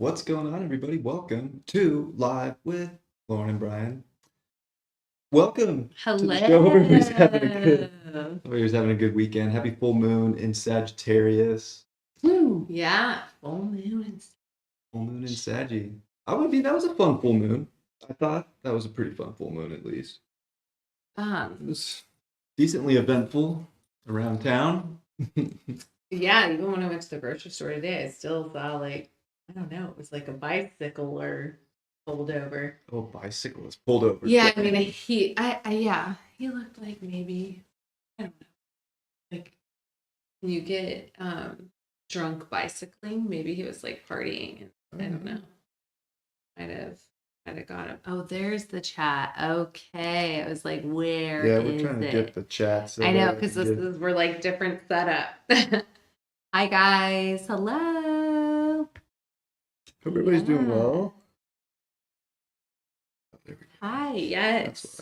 What's going on, everybody? Welcome to Live with Lauren and Bryan. Welcome to the show. Hello. Everybody's having a good weekend. Happy full moon in Sagittarius. Woo, yeah, full moon. Full moon in Saggy. That was a fun full moon. I thought that was a pretty fun full moon, at least. It was decently eventful around town. Yeah, even when I went to the grocery store today, I still saw I don't know, it was like a bicycle or pulled over. Oh, bicycle is pulled over. Yeah, I mean, he looked like maybe, I don't know, like you get drunk bicycling. Maybe he was like partying, and I don't know. Might have got him. Oh, there's the chat. Okay, I was like, where Yeah, is we're trying to it? get the chat. So I know, because we're like different setup. Hi guys, hello. Hope everybody's doing well. Hi, yes.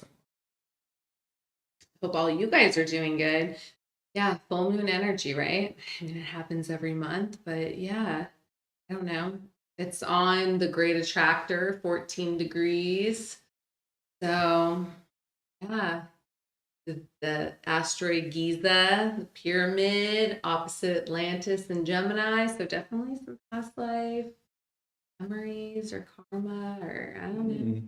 Hope all you guys are doing good. Yeah, full moon energy, right? I mean, it happens every month, but yeah, I don't know. It's on the great attractor, 14 degrees. So, yeah, the asteroid Giza, the pyramid, opposite Atlantis and Gemini. So definitely some past life memories or karma, or I don't know.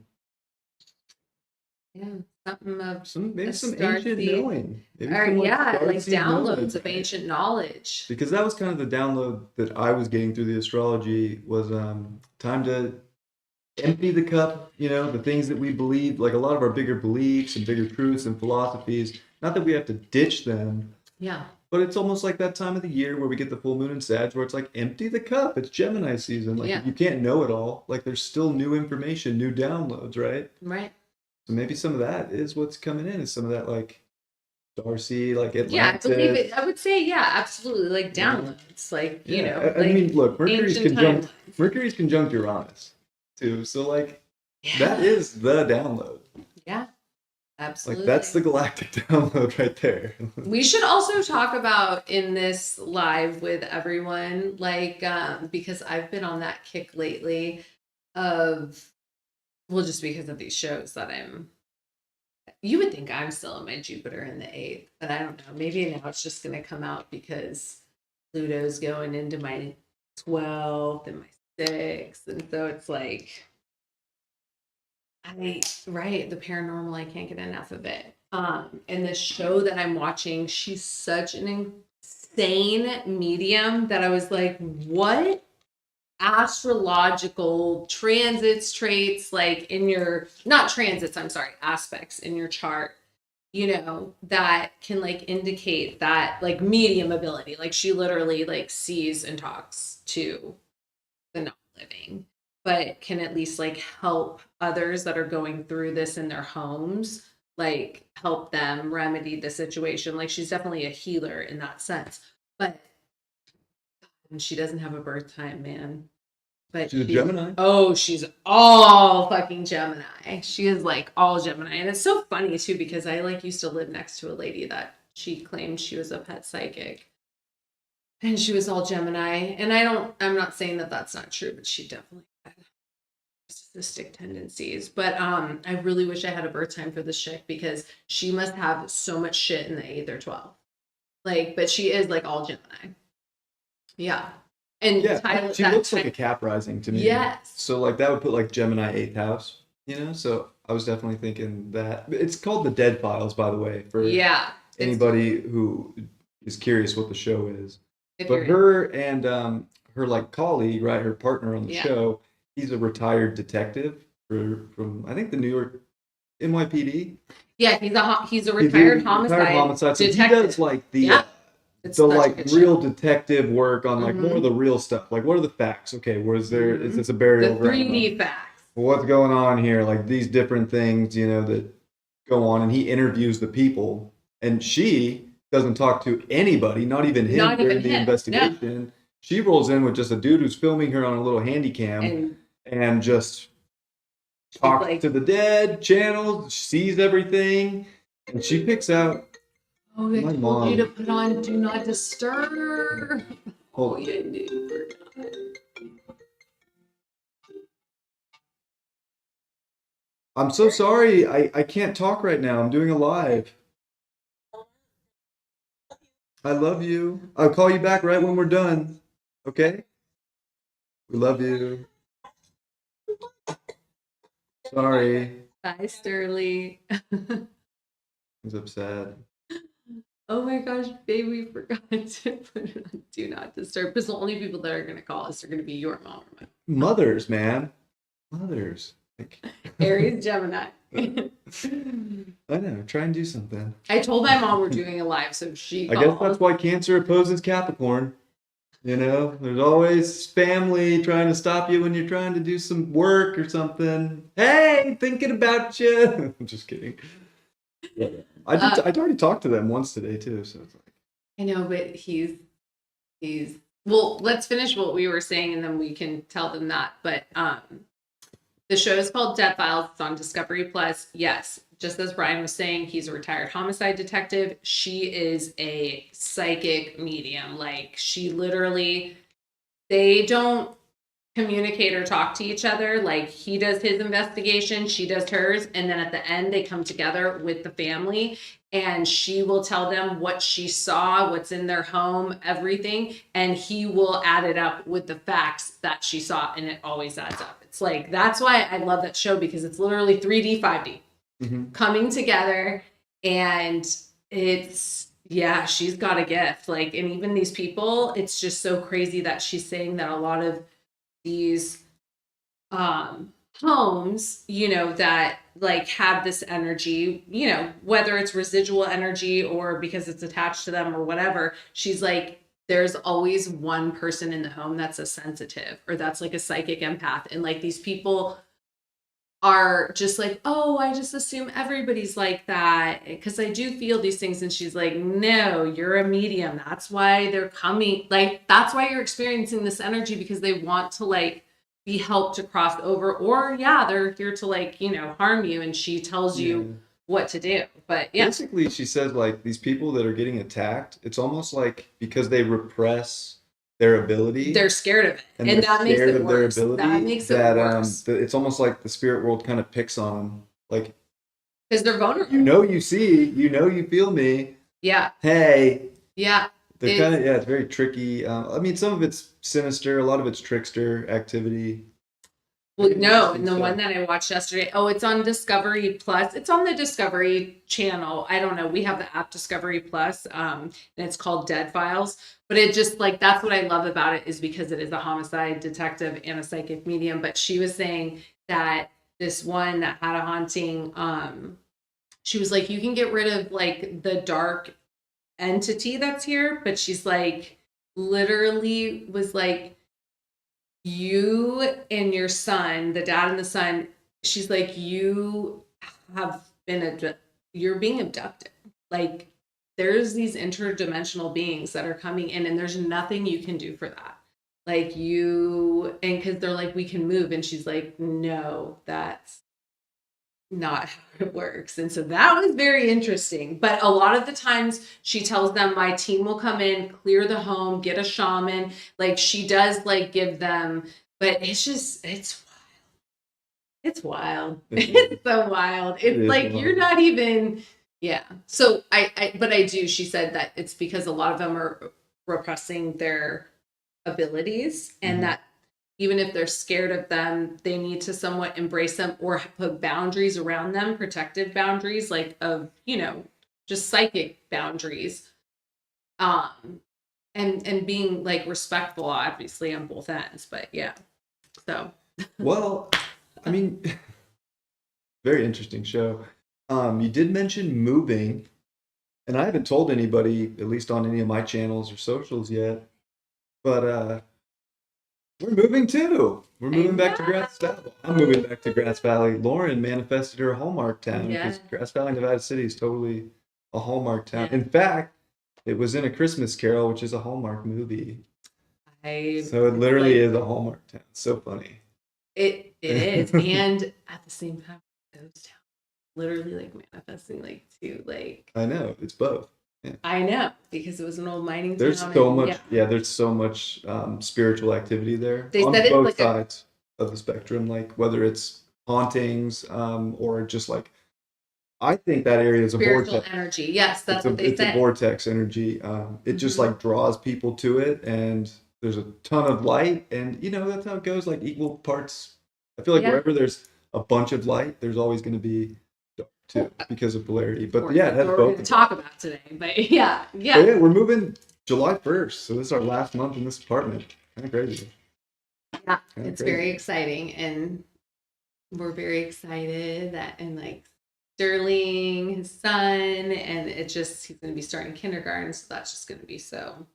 Yeah, something of maybe some ancient knowing. Maybe or some, like downloads of ancient knowledge. Because that was kind of the download that I was getting through the astrology was time to empty the cup, the things that we believe, like a lot of our bigger beliefs and bigger truths and philosophies, not that we have to ditch them. Yeah. But it's almost like that time of the year where we get the full moon in Sag, where it's like empty the cup. It's Gemini season. Like you can't know it all. Like there's still new information, new downloads, right? Right. So maybe some of that is what's coming in. Is some of that like Darcy, like Atlantis. Yeah, I believe it. I would say, yeah, absolutely. Like downloads, like you know. I mean, look, Mercury's conjunct Uranus too. So like that is the download. Yeah. Absolutely. Like that's the galactic download right there. We should also talk about in this live with everyone, like, because I've been on that kick lately of, well, just because of these shows that you would think I'm still in my Jupiter in the 8th, but I don't know. Maybe now it's just going to come out because Pluto's going into my 12th and my 6th. And so it's like, the paranormal, I can't get enough of it. And the show that I'm watching, she's such an insane medium that I was like, what astrological transits, traits, like in your, not transits, I'm sorry, aspects in your chart, that can like indicate that like medium ability. Like she literally like sees and talks to the not living, but can at least like help others that are going through this in their homes, like help them remedy the situation. Like she's definitely a healer in that sense, but she doesn't have a birth time, man. But she's a Gemini. Oh, she's all fucking Gemini. She is like all Gemini. And it's so funny too, because I like used to live next to a lady that she claimed she was a pet psychic. And she was all Gemini. And I'm not saying that that's not true, but she definitely had narcissistic tendencies. But I really wish I had a birth time for this chick because she must have so much shit in the 8th or 12th. Like, but she is like all Gemini. Yeah. And yeah, she looks like a Cap rising to me. Yes. So like that would put like Gemini 8th house, So I was definitely thinking that. It's called The Dead Files, by the way, for anybody who is curious what the show is. But her and her like colleague, right, her partner on the show, he's a retired detective from I think the New York NYPD. Yeah, he's a retired homicide So detective. He does like the like real detective work on like more of the real stuff. Like what are the facts? Okay, is this a burial ground? The 3D facts. What's going on here? Like these different things, that go on, and he interviews the people, and she doesn't talk to anybody, not even him during the investigation. No. She rolls in with just a dude who's filming her on a little handy cam and just talks to the dead channel, sees everything, and she picks out. Oh, they told you to put on Do Not Disturb. Hold on. I'm so sorry. I can't talk right now. I'm doing a live. I love you. I'll call you back right when we're done. Okay? We love you. Sorry. Bye, Sterling. He's upset. Oh my gosh, babe, we forgot to put it on Do Not Disturb because the only people that are going to call us are going to be your mom or my Mothers, man. Mothers. Like... Aries, Gemini. I know. Try and do something. I told my mom we're doing a live, so she I guess that's why Cancer opposes Capricorn. You know, there's always family trying to stop you when you're trying to do some work or something. Hey, thinking about you. I'm just kidding. Yeah. I'd already talked to them once today too, so it's like. I know, but he's. Well, let's finish what we were saying, and then we can tell them that. But the show is called Death Files. It's on Discovery Plus. Yes, just as Bryan was saying, he's a retired homicide detective. She is a psychic medium. Like, she literally, they don't communicate or talk to each other. Like, he does his investigation, she does hers, and then at the end they come together with the family, and she will tell them what she saw, what's in their home, everything, and he will add it up with the facts that she saw, and it always adds up. It's like, that's why I love that show, because it's literally 3D 5D coming together, and it's, yeah, she's got a gift. Like, and even these people, it's just so crazy that she's saying that a lot of these homes, you know, that like have this energy, you know, whether it's residual energy or because it's attached to them or whatever, she's like, there's always one person in the home that's a sensitive or that's like a psychic empath. And like, these people are just like, oh, I just assume everybody's like that because I do feel these things. And she's like, no, you're a medium. That's why they're coming. Like, that's why you're experiencing this energy, because they want to like be helped to cross over, or yeah, they're here to like, you know, harm you. And she tells you what to do. But yeah, basically she says like these people that are getting attacked, it's almost like because they repress their ability, they're scared of it, and that makes it worse. That makes it worse. It's almost like the spirit world kind of picks on them, like, because they're vulnerable. You know, you see, you know, you feel me. Yeah. Hey. Yeah. They're kind of, yeah, it's very tricky. I mean, some of it's sinister, a lot of it's trickster activity. Well, no, and the one that I watched yesterday, oh, it's on Discovery Plus. It's on the Discovery Channel. I don't know. We have the app Discovery Plus, and it's called Dead Files. But it just like, that's what I love about it, is because it is a homicide detective and a psychic medium. But she was saying that this one that had a haunting, she was like, you can get rid of like the dark entity that's here. But she's like, literally was like, you and your son, the dad and the son, she's like, you have been, you're being abducted. Like, there's these interdimensional beings that are coming in, and there's nothing you can do for that. Like, you, and because they're like, we can move. And she's like, no, that's not how it works. And so that was very interesting. But a lot of the times she tells them, my team will come in, clear the home, get a shaman. Like, she does like give them, but it's just, it's wild. It's wild. It's so wild. It's like, wild. You're not even, yeah. So but I do, she said that it's because a lot of them are repressing their abilities, and that even if they're scared of them, they need to somewhat embrace them or put boundaries around them, protective boundaries, like of, you know, just psychic boundaries. And being like respectful, obviously, on both ends. But yeah. So well, I mean, very interesting show. You did mention moving, and I haven't told anybody, at least on any of my channels or socials yet, but we're moving too. We're moving back to Grass Valley. I'm moving back to Grass Valley. Lauren manifested her Hallmark town, because Grass Valley, Nevada City is totally a Hallmark town. In fact, it was in A Christmas Carol, which is a Hallmark movie. So it literally is a Hallmark town. It's so funny. It is. And at the same time, ghost town. Literally like manifesting like two, like. I know, it's both. Yeah. I know, because it was an old mining town. There's so much, there's so much spiritual activity there. They on said both like sides of the spectrum, like whether it's hauntings, or just like, I think that area is a spiritual vortex. energy. Yes, that's what they It's a say. vortex energy. It just like draws people to it, and there's a ton of light, and that's how it goes. Like equal parts. I feel like wherever there's a bunch of light, there's always going to be dark too, because of polarity. But yeah, it has what we're both. going to talk about today. But yeah. But yeah, we're moving July 1st, so this is our last month in this apartment. Kind of crazy. Yeah, it's very exciting, and we're very excited that, and like Sterling, his son, and he's going to be starting kindergarten, so that's just going to be so.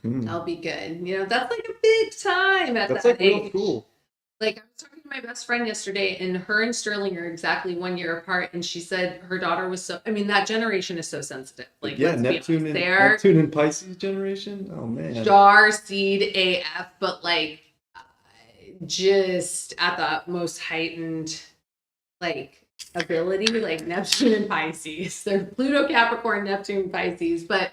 That'll be good. That's like a big time at that age. Real cool. Like, I was talking to my best friend yesterday, and her and Sterling are exactly 1 year apart, and she said her daughter was that generation is so sensitive. Like, yeah, Neptune and Pisces generation. Oh man, star seed AF, but like just at the most heightened like ability, like Neptune and Pisces. They're Pluto, Capricorn, Neptune, Pisces, but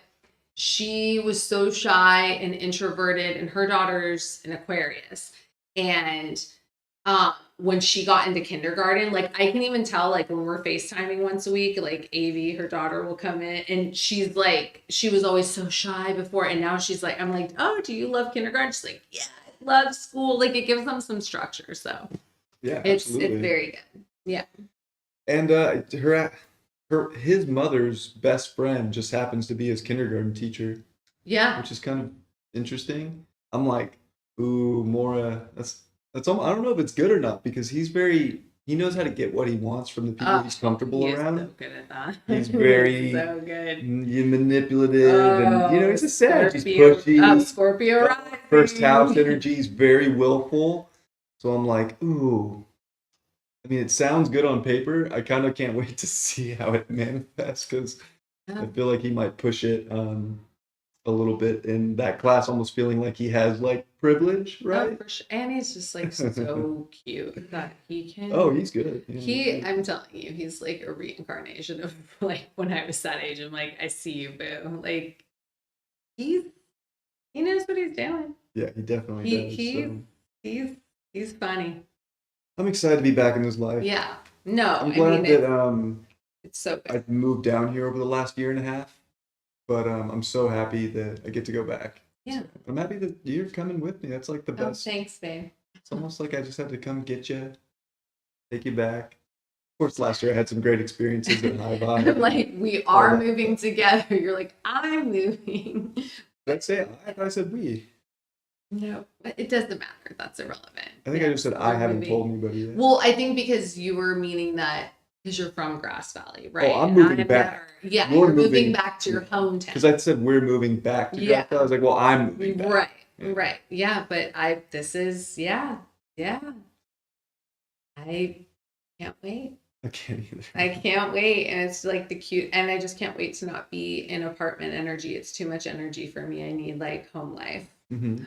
she was so shy and introverted, and her daughter's an Aquarius. And when she got into kindergarten, like I can even tell, like when we're FaceTiming once a week, like Avi, her daughter, will come in, and she's like, she was always so shy before, and now she's like, I'm like, oh, do you love kindergarten? She's like, yeah, I love school. Like it gives them some structure. So yeah, it's absolutely. very good. Yeah. And his mother's best friend just happens to be his kindergarten teacher. Yeah. Which is kind of interesting. I'm like, ooh, Mora, that's I don't know if it's good or not, because he knows how to get what he wants from the people he's comfortable around. So good at that. He's very so good. Manipulative, and he's a Sag. He's pushy. Scorpio rising. First house energy. He's very willful. So I'm like, ooh. I mean, it sounds good on paper. I kind of can't wait to see how it manifests, because I feel like he might push it a little bit in that class, almost feeling like he has like privilege, right? Oh, for sure. And he's just like so cute that he can. Oh, he's good. I'm telling you, he's like a reincarnation of like when I was that age. I'm like, I see you, boo. Like he knows what he's doing. Yeah, he definitely does. He's funny. I'm excited to be back in his life. Yeah. No, I'm glad that it's so good. I've moved down here over the last year and a half. But I'm so happy that I get to go back. Yeah. So I'm happy that you're coming with me. That's like the best. Oh, thanks, babe. It's almost like I just had to come get you, take you back. Of course, last year I had some great experiences at High Vibe. I'm like, we are moving together. You're like, I'm moving. Did I say I said we? No, it doesn't matter. That's irrelevant. I think I just said I haven't told anybody yet. Well, I think because you were meaning that because you're from Grass Valley, right? Oh, I'm moving back. Yeah, you're moving back to your hometown. Because I said we're moving back to Grass Valley. I was like, well, I'm moving back. Right. Yeah, but I can't wait. I can't either. I can't wait. And it's like the cute, and I just can't wait to not be in apartment energy. It's too much energy for me. I need like home life.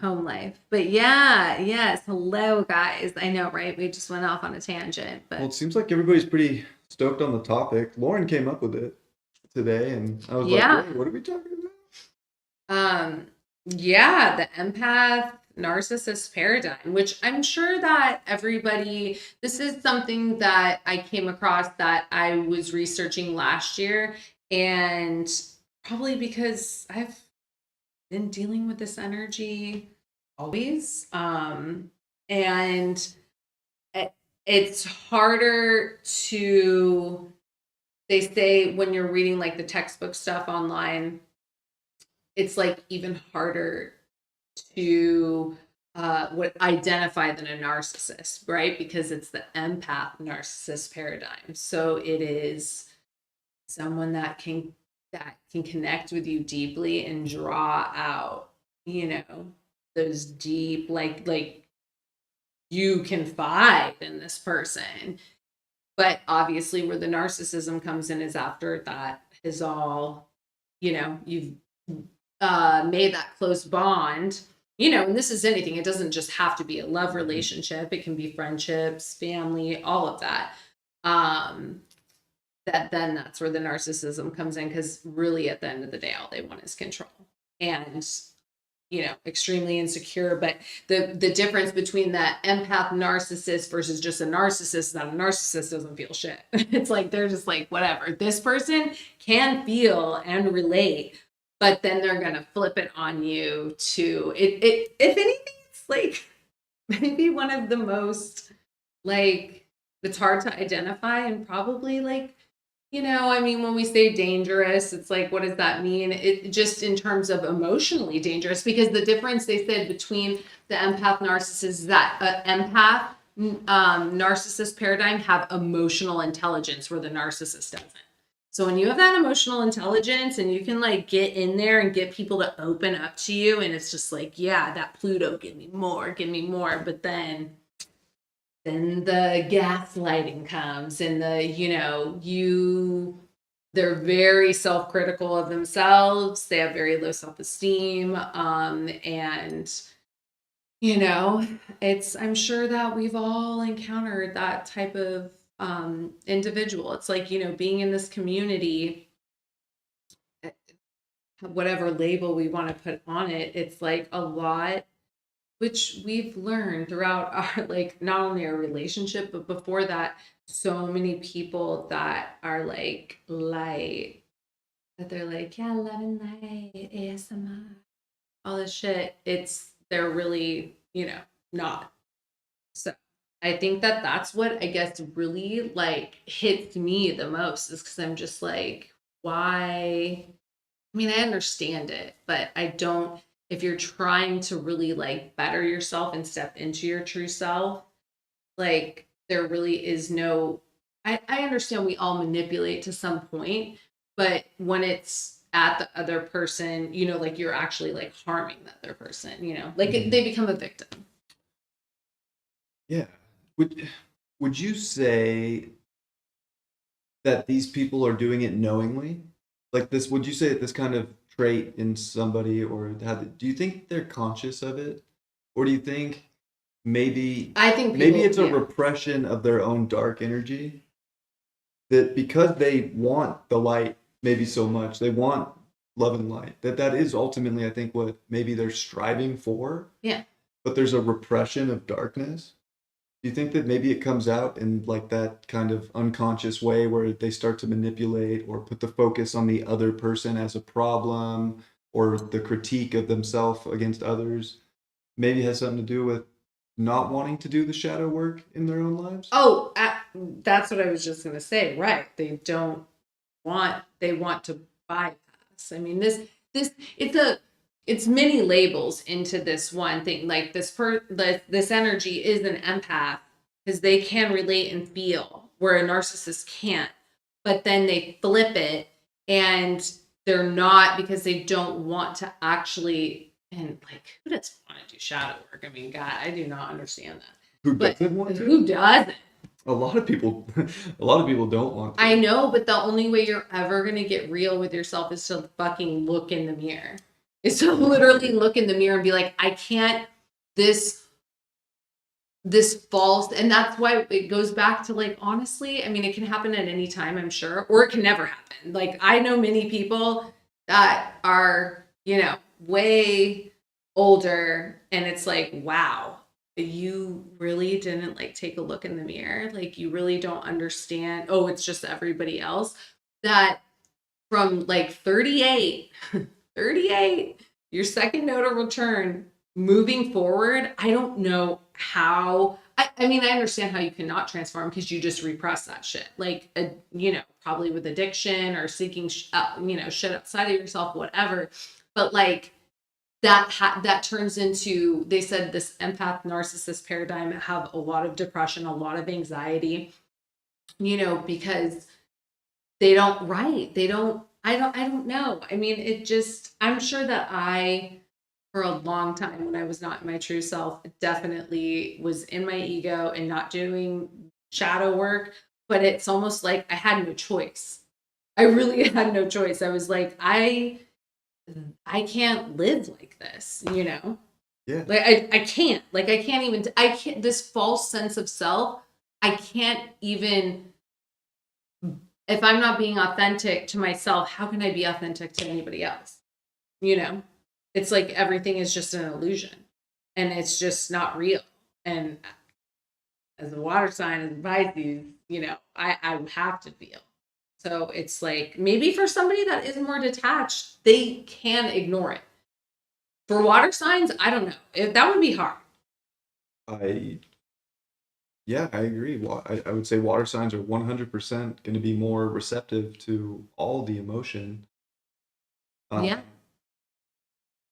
Home life. But yes. Hello, guys. I know, right? We just went off on a tangent. But well, it seems like everybody's pretty stoked on the topic. Lauren came up with it today, and I was like, hey, what are we talking about? The empath narcissist paradigm, which I'm sure that everybody, this is something that I came across that I was researching last year, and probably because I've been dealing with this energy always. And it's harder to, they say when you're reading like the textbook stuff online, it's like even harder to identify than a narcissist, right? Because it's the empath narcissist paradigm. So it is someone that can connect with you deeply and draw out, those deep, like you confide in this person. But obviously where the narcissism comes in is after that is all, you've made that close bond, and this is anything. It doesn't just have to be a love relationship. It can be friendships, family, all of that. That's where the narcissism comes in, because really at the end of the day, all they want is control. And extremely insecure. But the difference between that empath narcissist versus just a narcissist is that a narcissist doesn't feel shit. It's like they're just like, whatever. This person can feel and relate, but then they're gonna flip it on you to it. If anything, it's like maybe one of the most like it's hard to identify and probably like when we say dangerous, it's like, what does that mean? It just in terms of emotionally dangerous, because the difference they said between the empath narcissist is that empath narcissist paradigm have emotional intelligence where the narcissist doesn't. So when you have that emotional intelligence and you can like get in there and get people to open up to you, and it's just like, yeah, that Pluto, give me more. But then the gaslighting comes and they're very self-critical of themselves. They have very low self-esteem. And I'm sure that we've all encountered that type of individual. It's like, being in this community, whatever label we want to put on it, it's like a lot, which we've learned throughout our, like, not only our relationship, but before that, so many people that are like light, that they're like, yeah, love and light, ASMR, all this shit. They're really, not. So I think that that's what I guess really like hits me the most, is because I'm just like, why? I mean, I understand it, but I don't, if you're trying to really like better yourself and step into your true self, like there really is no, I understand we all manipulate to some point, but when it's at the other person, like you're actually like harming the other person, like they become a victim. Yeah. Would you say that these people are doing it knowingly? Like this, would you say that this kind of trait in somebody, or do you think they're conscious of it? Or do you think maybe it's a repression of their own dark energy? That because they want the light maybe so much, they want love and light, that is ultimately, I think, what maybe they're striving for. Yeah. But there's a repression of darkness. Do you think that maybe it comes out in like that kind of unconscious way where they start to manipulate or put the focus on the other person as a problem, or the critique of themselves against others? Maybe has something to do with not wanting to do the shadow work in their own lives? Oh, that's what I was just going to say. Right. They want to bypass. I mean, it's many labels into this one thing. Like this energy is an empath because they can relate and feel where a narcissist can't, but then they flip it and they're not, because they don't want to actually, and like, who doesn't want to do shadow work? I mean, God, I do not understand that. Who doesn't want to? Who doesn't? A lot of people don't want to. I know, but the only way you're ever going to get real with yourself is to fucking look in the mirror. Is to literally look in the mirror and be like, I can't, this false. And that's why it goes back to like, honestly, I mean, it can happen at any time, I'm sure, or it can never happen. Like, I know many people that are, way older, and it's like, wow, you really didn't like take a look in the mirror. Like, you really don't understand. Oh, it's just everybody else. That from like 38, your second node of return, moving forward, I don't know how. I mean, I understand how you cannot transform because you just repress that shit. Like, probably with addiction or seeking, shit outside of yourself, whatever. But like that turns into, they said this empath narcissist paradigm have a lot of depression, a lot of anxiety, because they don't write. I don't know. I mean, I'm sure that for a long time when I was not my true self, definitely was in my ego and not doing shadow work, but it's almost like I had no choice. I really had no choice. I was like, I can't live like this, Yeah. Like I can't this false sense of self. I can't even, if I'm not being authentic to myself, how can I be authentic to anybody else? It's like everything is just an illusion and it's just not real. And as a water sign, as a Pisces, you know, I have to feel. So it's like maybe for somebody that is more detached, they can ignore it. For water signs, I don't know. That would be hard. Yeah, I agree. Well, I would say water signs are 100% going to be more receptive to all the emotion. Yeah.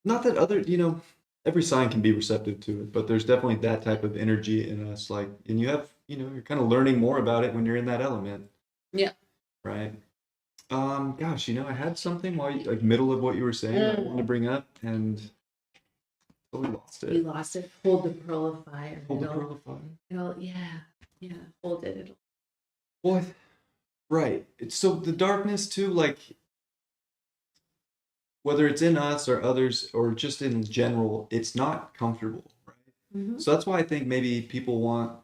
Not that other, you know, every sign can be receptive to it, but there's definitely that type of energy in us. Like, and you have, you know, you're kind of learning more about it when you're in that element, Yeah. right? Gosh, you know, I had something while you, like, middle of what you were saying that I wanted to bring up, and totally lost You it. lost it. Hold the pearl of fire. Hold the pearl of fire. Yeah. Hold it. Well, right. It's so the darkness too, like whether it's in us or others or just in general, it's not comfortable, right? Mm-hmm. So that's why I think maybe people want,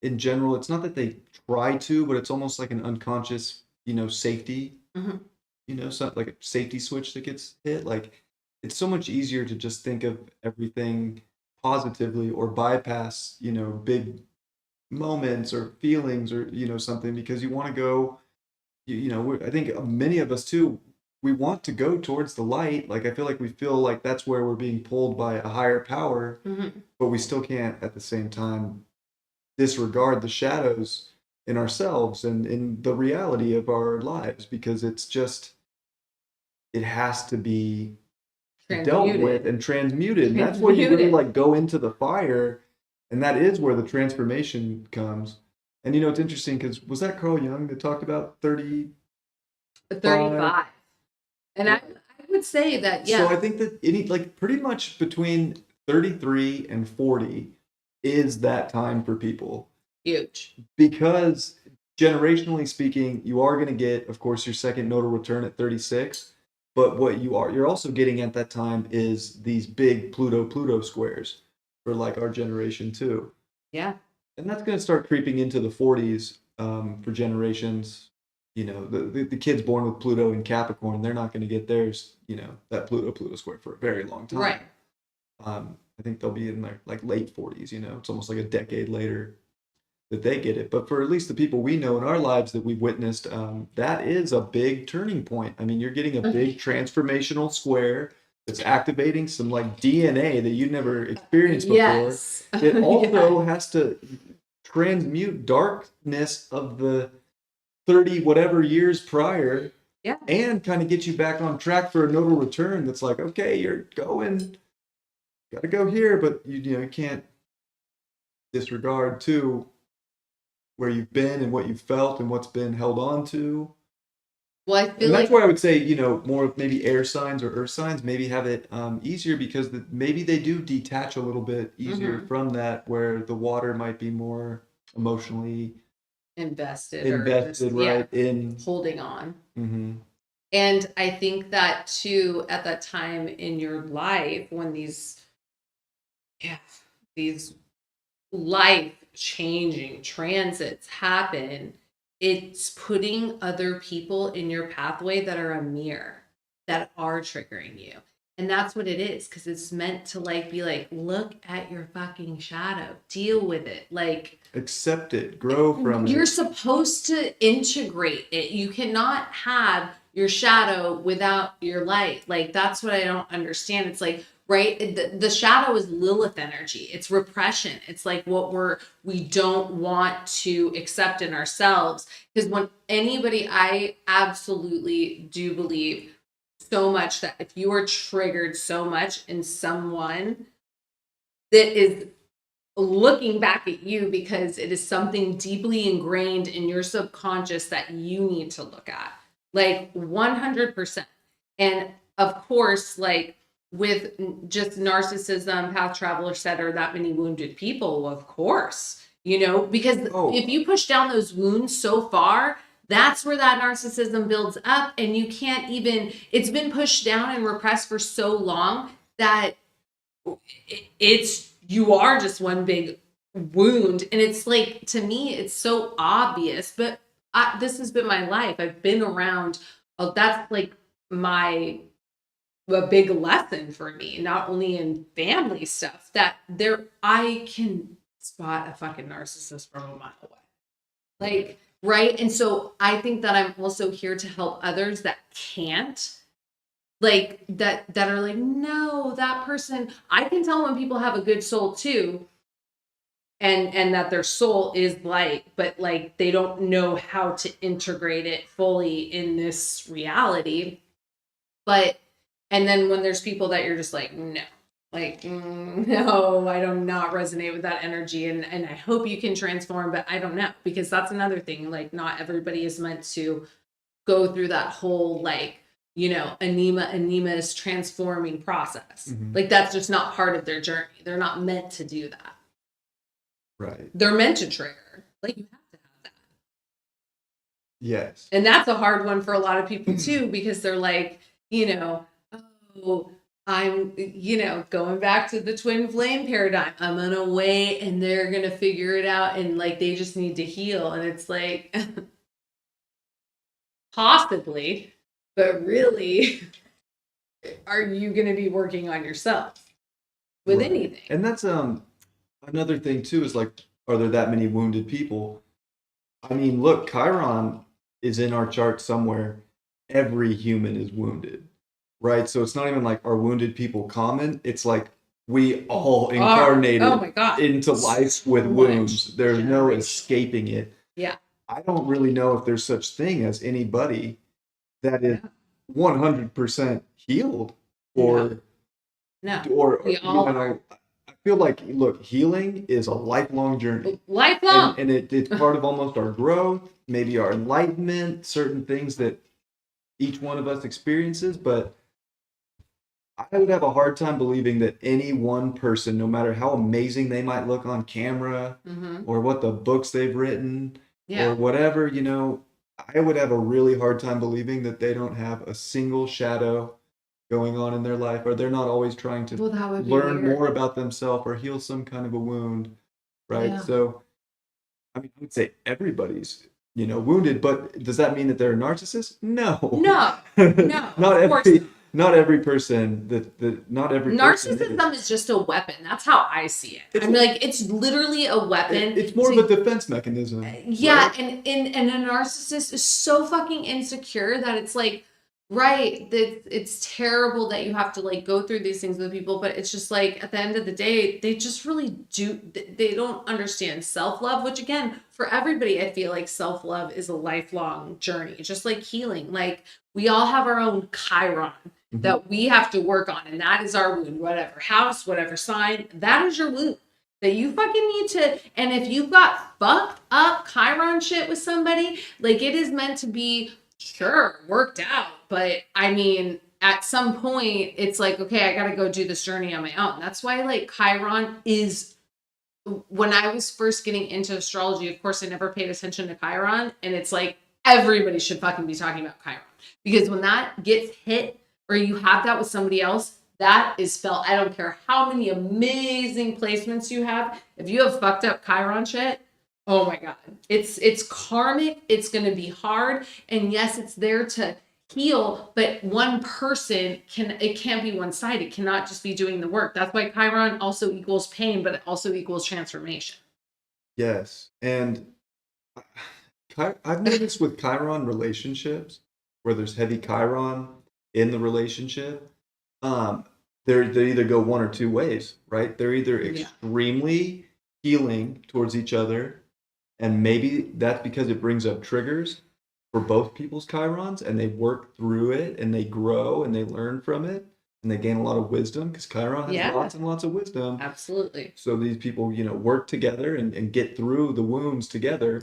in general, it's not that they try to, but it's almost like an unconscious, you know, safety, Mm-hmm. you know, so like a safety switch that gets hit. Like it's so much easier to just think of everything positively or bypass, you know, big moments or feelings or, you know, something because you want to go, you know, I think many of us too, we want to go towards the light. Like I feel like we feel like that's where we're being pulled by a higher power, but we still can't at the same time disregard the shadows in ourselves and in the reality of our lives because it's just it has to be dealt with and transmuted. And that's where you really like go into the fire, and that is where the transformation comes. And you know, it's interesting because was that Carl Jung that talked about 35? And I would say that, yeah. So I think that any like pretty much between 33 and 40 is that time for people. Huge. Because generationally speaking, you are going to get, of course, your second nodal return at 36. But what you're also getting at that time is these big Pluto squares for like our generation too. Yeah. And that's going to start creeping into the 40s for generations. You know, the kids born with Pluto in Capricorn, they're not going to get theirs, you know, that Pluto square for a very long time. Right. I think they'll be in their like late 40s, you know, it's almost like a decade later that they get it. But for at least the people we know in our lives that we've witnessed, that is a big turning point. I mean, you're getting a big transformational square that's activating some like DNA that you never experienced before. Yes. It also has to transmute darkness of the 30 whatever years prior. Yeah. And kind of get you back on track for a nodal return that's like, okay, you're going, gotta go here, but you know, you can't disregard too where you've been and what you've felt and what's been held on to. Well, I feel and that's like where I would say, you know, more of maybe air signs or earth signs maybe have it easier because maybe they do detach a little bit easier from that, where the water might be more emotionally invested right, in holding on. Mm-hmm. And I think that too, at that time in your life when these life changing transits happen, it's putting other people in your pathway that are a mirror, that are triggering you. And that's what it is, because it's meant to like be like, look at your fucking shadow, deal with it, like accept it, grow from it. You're supposed to integrate it. You cannot have your shadow without your light. Like that's what I don't understand. It's like, right, the shadow is Lilith energy. It's repression. It's like what we don't want to accept in ourselves. Because when anybody, I absolutely do believe so much that if you are triggered so much in someone that is looking back at you because it is something deeply ingrained in your subconscious that you need to look at, like 100%. And of course, like with just narcissism, path travel, etc., that many wounded people, of course, you know, because if you push down those wounds so far, that's where that narcissism builds up, and you can't even, it's been pushed down and repressed for so long that you are just one big wound. And it's like, to me, it's so obvious, but this has been my life. I've been around, that's like my a big lesson for me, not only in family stuff, that I can spot a fucking narcissist from a mile away. Like, right? And so I think that I'm also here to help others that can't, like, that are like, no, that person, I can tell when people have a good soul too, and that their soul is light, but like they don't know how to integrate it fully in this reality. But and then when there's people that you're just like, no, like, no, I do not resonate with that energy, and I hope you can transform, but I don't know, because that's another thing. Like, not everybody is meant to go through that whole, like, Anema's transforming process. Like, that's just not part of their journey. They're not meant to do that. Right. They're meant to trigger. Like, you have to have that. Yes. And that's a hard one for a lot of people too, because they're like, oh, I'm, going back to the twin flame paradigm. I'm gonna wait and they're gonna figure it out, and like they just need to heal. And it's like, possibly, but really, are you gonna be working on yourself with anything? And that's another thing too, is like, are there that many wounded people? I mean, look, Chiron is in our chart somewhere. Every human is wounded, right? So it's not even like, are wounded people common? It's like we all incarnated into life with wounds. There's no escaping it. Yeah. I don't really know if there's such thing as anybody that is 100% healed, or we all are. I feel like, look, healing is a lifelong journey. Lifelong. And it's part of almost our growth, maybe our enlightenment, certain things that each one of us experiences. But I would have a hard time believing that any one person, no matter how amazing they might look on camera, or what the books they've written, or whatever, I would have a really hard time believing that they don't have a single shadow going on in their life, or they're not always trying to learn more about themselves or heal some kind of a wound, right? So, I mean, I would say everybody's, wounded, but does that mean that they're a narcissist? No. Not every person not every narcissism is just a weapon. That's how I see it. I'm like, it's literally a weapon. It's more of a defense mechanism. Yeah, right? and a narcissist is so fucking insecure that it's like, right, that it's terrible that you have to like go through these things with people, but it's just like, at the end of the day, they just really they don't understand self-love, which again, for everybody, I feel like self-love is a lifelong journey, just like healing. Like, we all have our own Chiron that we have to work on, and that is our wound. Whatever house, whatever sign, that is your wound that you fucking need to. And if you've got fucked up Chiron shit with somebody, like, it is meant to be, sure, worked out, but I mean, at some point it's like, okay, I gotta go do this journey on my own. That's why, like, Chiron is, when I was first getting into astrology, of course I never paid attention to Chiron, and it's like, everybody should fucking be talking about Chiron, because when that gets hit, or you have that with somebody else, that is felt. I don't care how many amazing placements you have, if you have fucked up Chiron shit, oh my God, it's karmic. It's going to be hard. And yes, it's there to heal, but one person it can't be one sided. It cannot just be doing the work. That's why Chiron also equals pain, but it also equals transformation. Yes. And I've noticed with Chiron relationships, where there's heavy Chiron in the relationship, they either go one or two ways, right? They're either extremely healing towards each other, and maybe that's because it brings up triggers for both people's Chirons, and they work through it, and they grow, and they learn from it, and they gain a lot of wisdom, because Chiron has lots and lots of wisdom. Absolutely. So these people, work together and get through the wounds together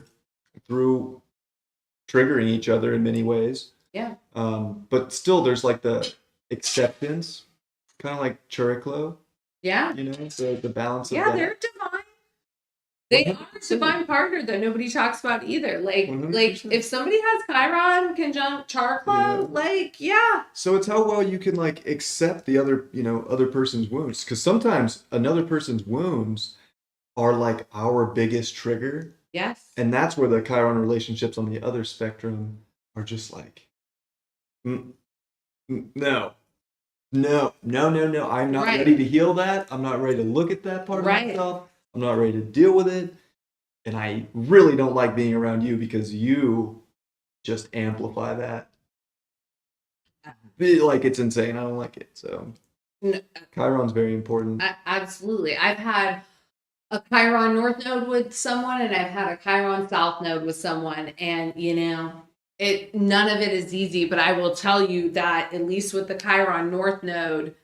through triggering each other in many ways. Yeah. But still, there's like the acceptance, kind of like Churiklo. Yeah. The balance of that. Yeah, they're divine. They are a divine partner that nobody talks about either. Like 100%. If somebody has Chiron conjunct Churiklo, So it's how well you can like accept the other, other person's wounds. Because sometimes another person's wounds are like our biggest trigger. Yes. And that's where the Chiron relationships on the other spectrum are just like, no. no. I'm not ready to heal that. I'm not ready to look at that part of myself. I'm not ready to deal with it. And I really don't like being around you because you just amplify that. Like, it's insane. I don't like it. So Chiron's very important. Absolutely. I've had a Chiron North node with someone, and I've had a Chiron South node with someone, and none of it is easy, but I will tell you that at least with the Chiron North node,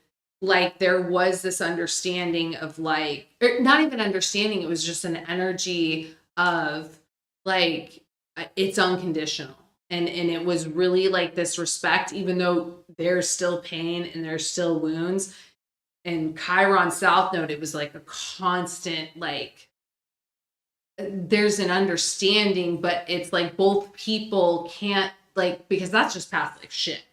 like there was this understanding of like, or not even understanding, it was just an energy of like, it's unconditional. And it was really like this respect, even though there's still pain and there's still wounds. And Chiron South node, it was like a constant, like, there's an understanding, but it's like both people can't, like, because that's just past life shit.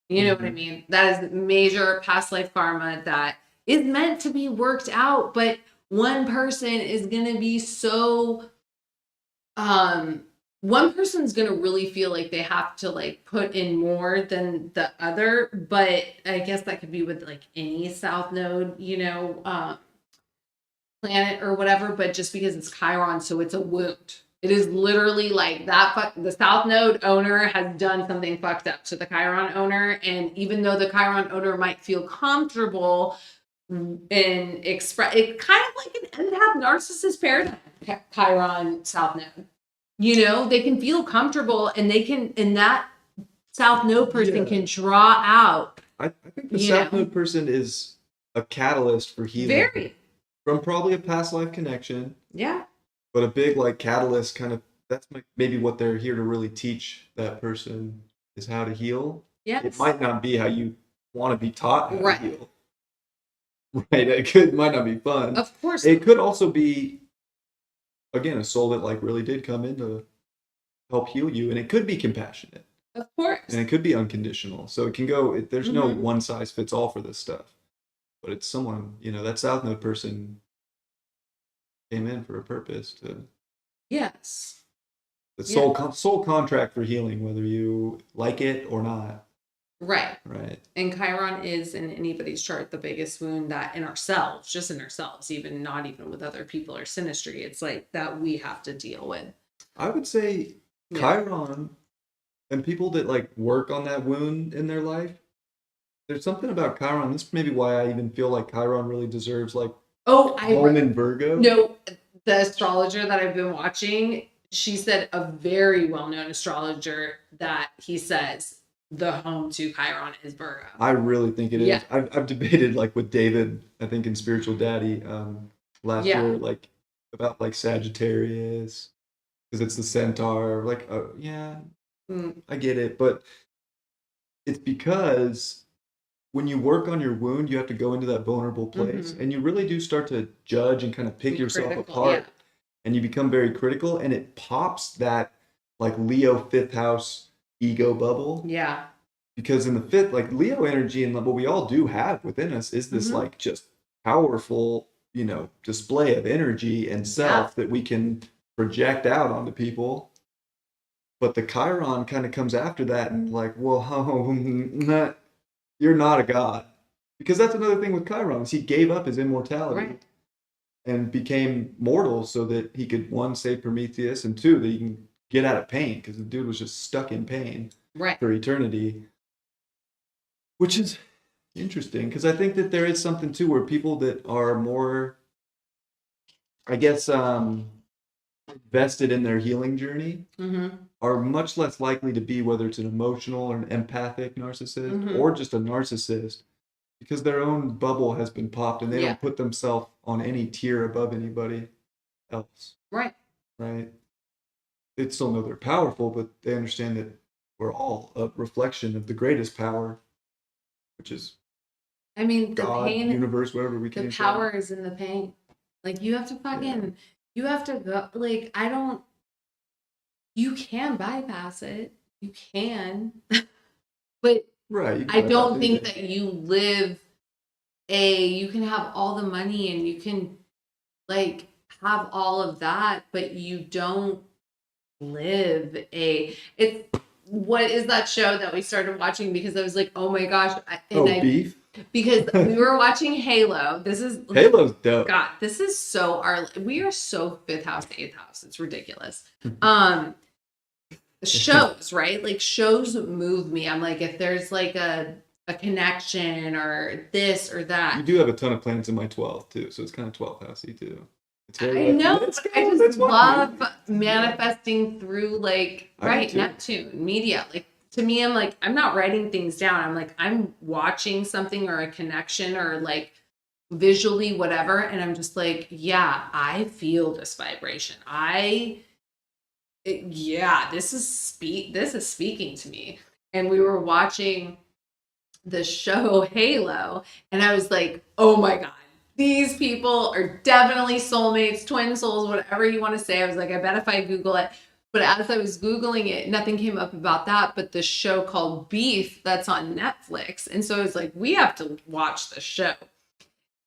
You know what I mean? That is major past life karma that is meant to be worked out, but one person is going to be so, one person's going to really feel like they have to like put in more than the other, but I guess that could be with like any South node, planet or whatever, but just because it's Chiron, so it's a wound. It is literally like that. The South Node owner has done something fucked up to the Chiron owner, and even though the Chiron owner might feel comfortable and express, it kind of like an empath narcissist paradigm. Chiron South Node, they can feel comfortable, and they can, and that South Node person can draw out. I think the South Node person is a catalyst for healing. Very. From probably a past life connection. Yeah. But a big like catalyst kind of, that's maybe what they're here to really teach that person is how to heal. Yeah. It might not be how you want to be taught how to heal. Right. It might not be fun. Of course. It could also be, again, a soul that like really did come in to help heal you. And it could be compassionate. Of course. And it could be unconditional. So it can go, there's no one size fits all for this stuff. But it's someone, that South Node person came in for a purpose to. Yes. The soul contract for healing, whether you like it or not. Right. Right. And Chiron is in anybody's chart the biggest wound that in ourselves, just in ourselves, even not even with other people or synastry, it's like that we have to deal with. I would say Chiron and people that like work on that wound in their life. There's something about Chiron. This may be why I even feel like Chiron really deserves like home in Virgo. No, the astrologer that I've been watching, she said, a very well-known astrologer, that he says the home to Chiron is Virgo. I really think it is. I've debated like with David, I think in Spiritual Daddy last year, like about like Sagittarius, because it's the centaur. Like, I get it, but it's because when you work on your wound, you have to go into that vulnerable place, and you really do start to judge and kind of pick yourself apart, and you become very critical, and it pops that like Leo 5th house ego bubble. Yeah. Because in the 5th, like Leo energy and what we all do have within us is this like just powerful, display of energy and self that we can project out onto people. But the Chiron kind of comes after that and like, whoa, you're not a god. Because that's another thing with Chiron, is he gave up his immortality and became mortal so that he could, one, save Prometheus, and two, that he can get out of pain, because the dude was just stuck in pain for eternity. Which is interesting, because I think that there is something too where people that are more, I guess, vested in their healing journey are much less likely to be, whether it's an emotional or an empathic narcissist or just a narcissist, because their own bubble has been popped and they don't put themselves on any tier above anybody else. Right. They still know they're powerful, but they understand that we're all a reflection of the greatest power, which is the God, pain, universe, whatever we can. The power is in the pain. Like, you have to fucking, you have to go, like, you can bypass it. You can. But I don't think that you you can have all the money and you can, like, have all of that, but you don't live what is that show that we started watching because I was like, oh my gosh. Beef? Because we were watching Halo's dope. God, this is so we are so 5th house, 8th house. It's ridiculous. Shows, right? Like shows move me. I'm like, if there's like a connection or this or that. You do have a ton of planets in my 12th too, so it's kind of 12th housey too. I know. I just love manifesting through like Neptune media. Like to me, I'm like, I'm not writing things down. I'm like, I'm watching something or a connection or like visually whatever, and I'm just like, yeah, I feel this vibration. This is speaking to me. And we were watching the show Halo, and I was like, oh my God, these people are definitely soulmates, twin souls, whatever you want to say. I was like, I bet if I Google it. But as I was Googling it, nothing came up about that, but the show called Beef that's on Netflix. And so I was like, we have to watch the show.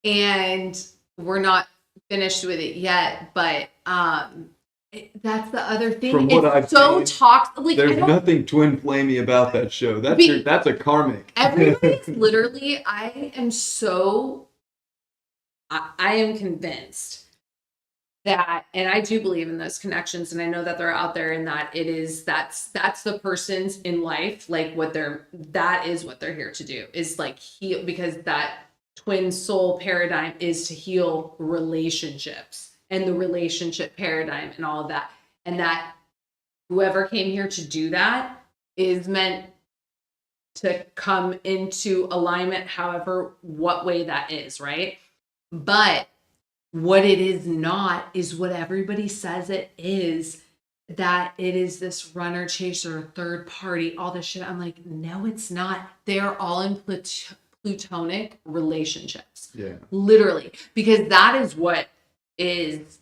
And we're not finished with it yet, but that's the other thing. From what I've seen, toxic. Like, there's nothing twin flamey about that show. That's a karmic. Everybody's literally, I am convinced that, and I do believe in those connections, and I know that they're out there, and that that's the person's in life, like that is what they're here to do, is like heal, because that twin soul paradigm is to heal relationships and the relationship paradigm and all of that. And that whoever came here to do that is meant to come into alignment, however, what way that is, right? But what it is not is what everybody says it is, that it is this runner, chaser, third party, all this shit. I'm like, no, it's not. They're all in plutonic relationships. Yeah. Literally. Because that is what is...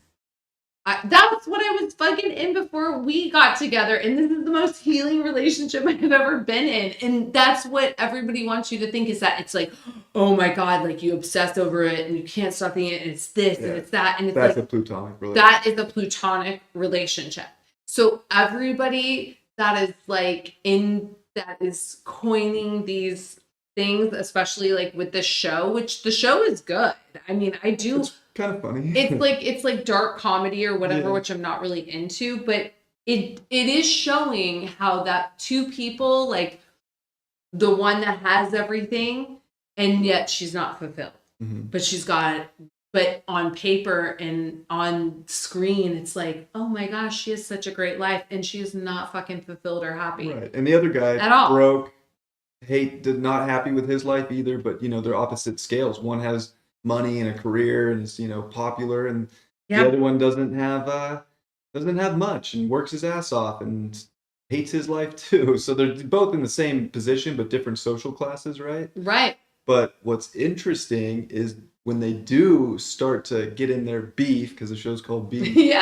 that's what I was fucking in before we got together, and this is the most healing relationship I've ever been in. And that's what everybody wants you to think, is that it's like, oh my God, like you obsess over it and you can't stop thinking it, and it's this and it's that, and it's that's like a plutonic relationship. That is a plutonic relationship. So everybody that is like that is coining these things, especially like with this show, which the show is good. I mean, it's kind of funny. It's like dark comedy or whatever, which I'm not really into, but it is showing how that two people, like the one that has everything and yet she's not fulfilled, but she's got, but on paper and on screen, it's like, oh my gosh, she has such a great life and she is not fucking fulfilled or happy. Right. And the other guy at all. Broke, not happy with his life either, but they're opposite scales. One has money and a career and is popular, and the other one doesn't have much and works his ass off and hates his life too. So they're both in the same position but different social classes, right? Right. But what's interesting is when they do start to get in their beef, because the show's called Beef.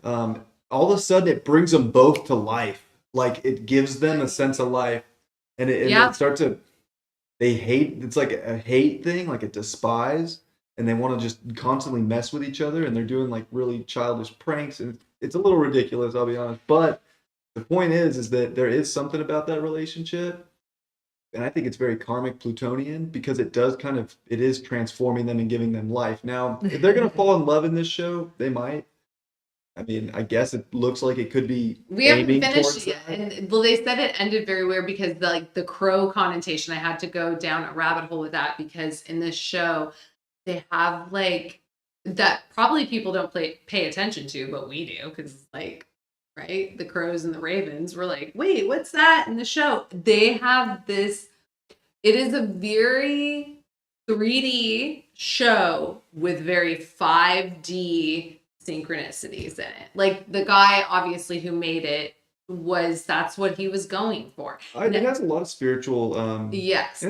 All of a sudden it brings them both to life. Like it gives them a sense of life, and it starts to. They hate, it's like a hate thing, like a despise, and they want to just constantly mess with each other, and they're doing like really childish pranks, and it's a little ridiculous, I'll be honest. But the point is that there is something about that relationship, and I think it's very karmic Plutonian, because it is transforming them and giving them life. Now, if they're going to fall in love in this show, they might. I mean, I guess it looks like it could be. We haven't finished yet. And well, they said it ended very weird because the crow connotation, I had to go down a rabbit hole with that, because in this show they have like that probably people don't pay attention to, but we do, because like, right, the crows and the ravens were like, wait, what's that in the show? They have this, it is a very 3D show with very 5D synchronicities in it. Like the guy obviously who made it that's what he was going for. It has a lot of spiritual yes. It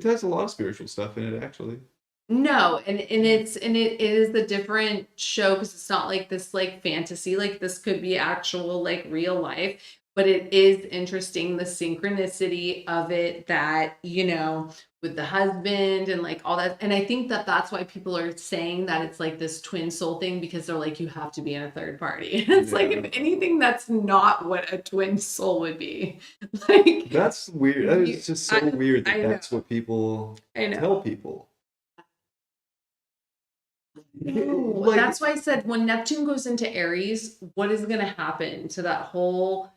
has a lot of spiritual stuff in it, actually. No, and it is a different show, because it's not like this like fantasy, like this could be actual like real life, but it is interesting, the synchronicity of it, that with the husband and like all that. And I think that that's why people are saying that it's like this twin soul thing, because they're like, you have to be in a third party. It's like, if anything, that's not what a twin soul would be. Like, that's weird. That is just so weird that that's what people tell people. Like, that's why I said when Neptune goes into Aries, what is going to happen to that whole,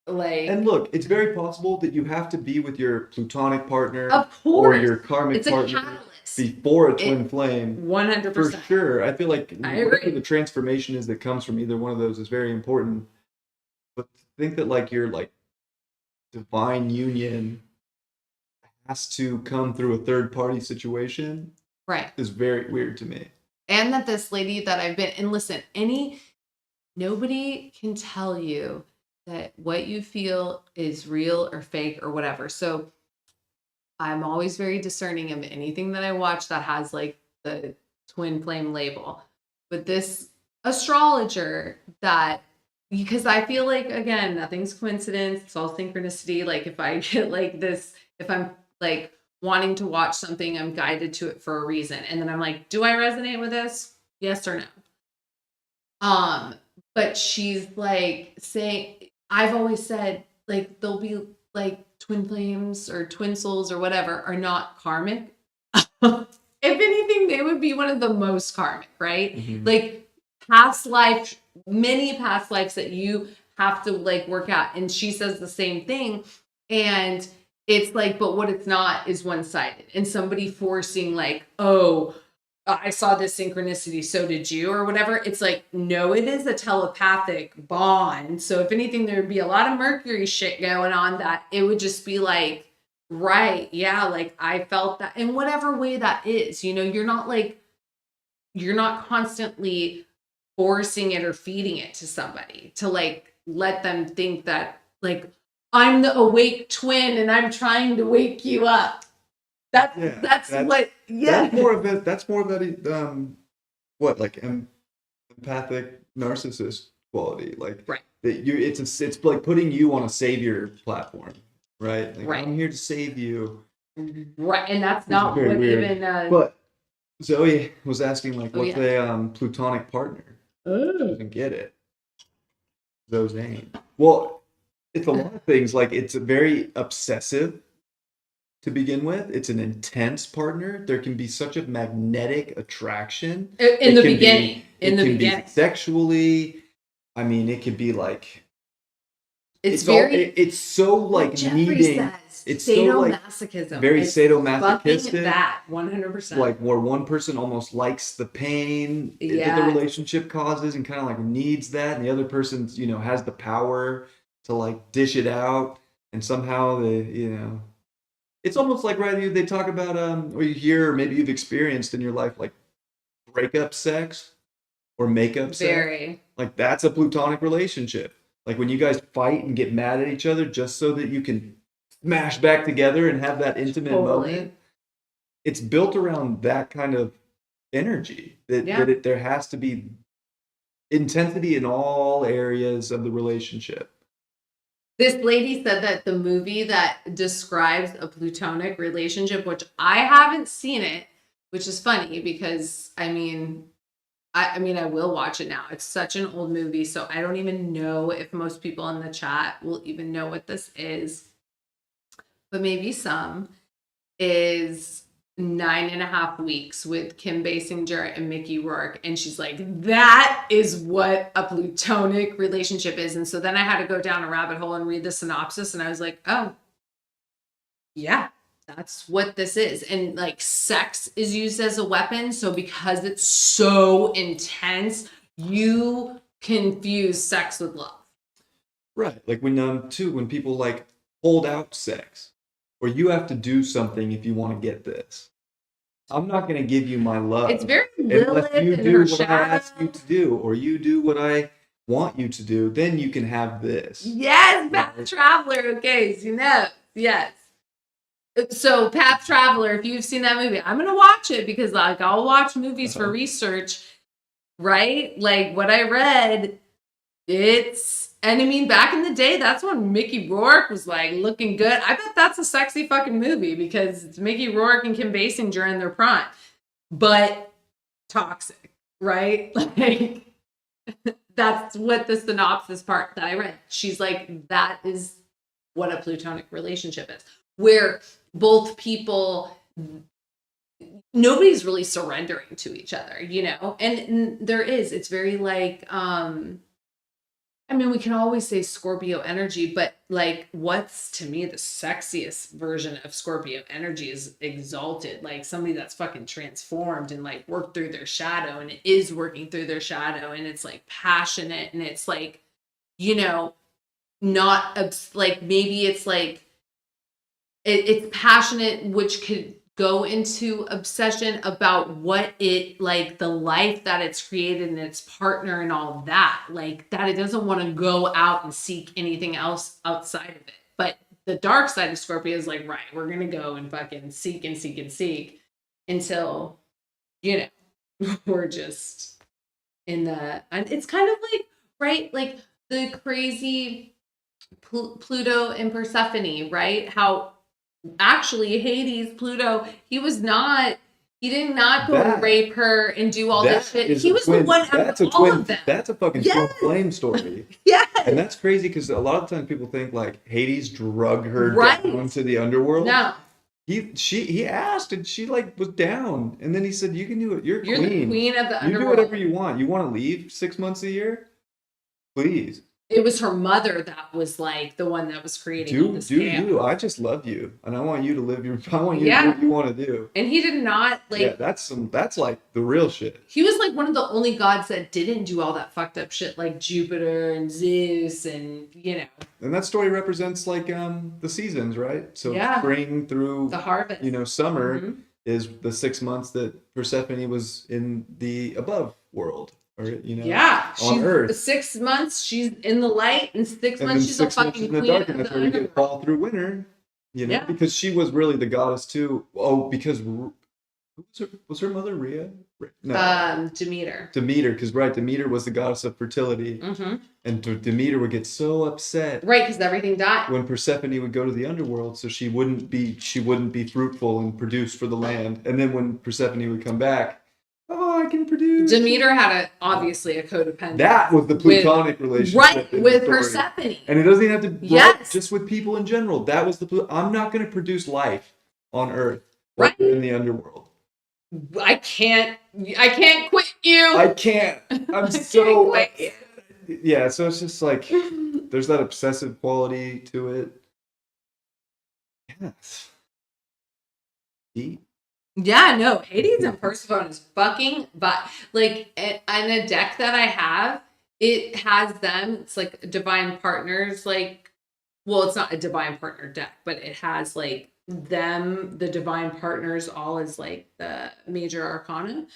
like... And look, it's very possible that you have to be with your plutonic partner, of course, or your karmic partner before a twin flame. 100%. For sure. I feel like whatever the transformation is that comes from either one of those is very important. But to think that like your like divine union has to come through a third party situation, right, is very weird to me. And that this lady that I've been, and listen, nobody can tell you that what you feel is real or fake or whatever. So I'm always very discerning of anything that I watch that has like the twin flame label. But this astrologer that, because I feel like, again, nothing's coincidence, it's all synchronicity. Like if I get like this, if I'm like wanting to watch something, I'm guided to it for a reason. And then I'm like, do I resonate with this? Yes or no? But she's like saying, I've always said, like, they'll be like twin flames or twin souls or whatever are not karmic. If anything, they would be one of the most karmic, right? Mm-hmm. Like past life, many past lives that you have to like work out. And she says the same thing. And it's like, but what it's not is one-sided. And somebody forcing like, oh, I saw this synchronicity, so did you, or whatever. It's like, no, it is a telepathic bond. So if anything, there would be a lot of Mercury shit going on that it would just be like, right, yeah, like I felt that in whatever way that is. You know, you're not constantly forcing it or feeding it to somebody to like let them think that like I'm the awake twin and I'm trying to wake you up. That's more of that what, like empathic narcissist quality, like right. That you it's like putting you on a savior platform, right? Like, right. I'm here to save you. Right, and that's not what weird. Even but Zoe was asking like what's a plutonic partner? Doesn't get it. Zane. Well, it's a lot of things. Like it's very obsessive to begin with. It's an intense partner. There can be such a magnetic attraction in the beginning. Be sexually. I mean, it could be like it's so like needing. It's sadomasochism. So like very sadomasochistic. That 100%. Like where one person almost likes the pain that the relationship causes and kind of like needs that, and the other person, you know, has the power to like dish it out, and somehow they, you know, it's almost like they talk about or you hear, or maybe you've experienced in your life, like breakup sex or makeup sex. Like that's a plutonic relationship. Like when you guys fight and get mad at each other just so that you can smash back together and have that intimate moment. It's built around that kind of energy. There has to be intensity in all areas of the relationship. This lady said that the movie that describes a plutonic relationship, which I haven't seen it, which is funny because I mean I will watch it now. It's such an old movie, so I don't even know if most people in the chat will even know what this is. But maybe some, is 9.5 Weeks with Kim Basinger and Mickey Rourke. And she's like, that is what a plutonic relationship is. And so then I had to go down a rabbit hole and read the synopsis. And I was like, oh, yeah, that's what this is. And like sex is used as a weapon. So because it's so intense, you confuse sex with love. Right. Like when people like hold out sex. Or you have to do something if you want to get this. I'm not going to give you my love. It's very Lilith unless you do what I ask you to do, or you do what I want you to do. Then you can have this. Yes, Path Traveler. Okay, so you know, yes. So Path Traveler, if you've seen that movie, I'm going to watch it because like I'll watch movies for research, right? Like what I read, it's And I mean, back in the day, that's when Mickey Rourke was like looking good. I bet that's a sexy fucking movie because it's Mickey Rourke and Kim Basinger in their prime, but toxic, right? Like, that's what the synopsis part that I read. She's like, that is what a plutonic relationship is, where both people, nobody's really surrendering to each other, you know? And it's very like, I mean, we can always say Scorpio energy, but like what's to me the sexiest version of Scorpio energy is exalted, like somebody that's fucking transformed and like worked through their shadow, and it is working through their shadow, and it's like passionate, and it's like, you know, not like maybe it's like it's passionate, which could go into obsession about what it, like the life that it's created and its partner and all of that, like that it doesn't want to go out and seek anything else outside of it. But the dark side of Scorpio is like, right, we're gonna go and fucking seek and seek and seek until, you know, we're just in the, and it's kind of like, right, like the crazy Pluto and Persephone, right? How actually Hades, Pluto, he did not go and rape her and do all this shit. He was the one out of all of them. That's a fucking twin flame story. Yeah. And that's crazy because a lot of times people think like Hades drug her down to the underworld. No. He asked and she like was down. And then he said, you can do it. You're queen. The queen of the underworld. You do whatever you want. You want to leave 6 months a year? Please. It was her mother that was like the one that was creating this camp. You. I just love you, and I want you to live I want you to do what you want to do. And he did not like. Yeah, that's like the real shit. He was like one of the only gods that didn't do all that fucked up shit, like Jupiter and Zeus, and you know. And that story represents like the seasons, right? So spring through the harvest. You know, summer is the 6 months that Persephone was in the above world. Or, you know, on Earth. 6 months she's in the light, and 6 months she's a fucking queen. In the dark, and that's where we get fall through winter. You know, because she was really the goddess too. Oh, because was her mother Rhea? No. Demeter. Because Demeter was the goddess of fertility, and Demeter would get so upset, right? Because everything died when Persephone would go to the underworld, so she wouldn't be fruitful and produce for the land. And then when Persephone would come back. Oh, I can produce. Demeter had obviously a codependent. That was the plutonic relationship. Right, with Persephone. And it doesn't even have to just with people in general. That was I'm not going to produce life on Earth. Right. In the underworld. I can't quit you. I can't. I'm so... Yeah, so it's just like, there's that obsessive quality to it. Yes. Deep. Yeah, no, Hades and Persephone is fucking, but like on a deck that I have, it has them. It's like divine partners. Like, well, it's not a divine partner deck, but it has like them, the divine partners, all as like the major arcana.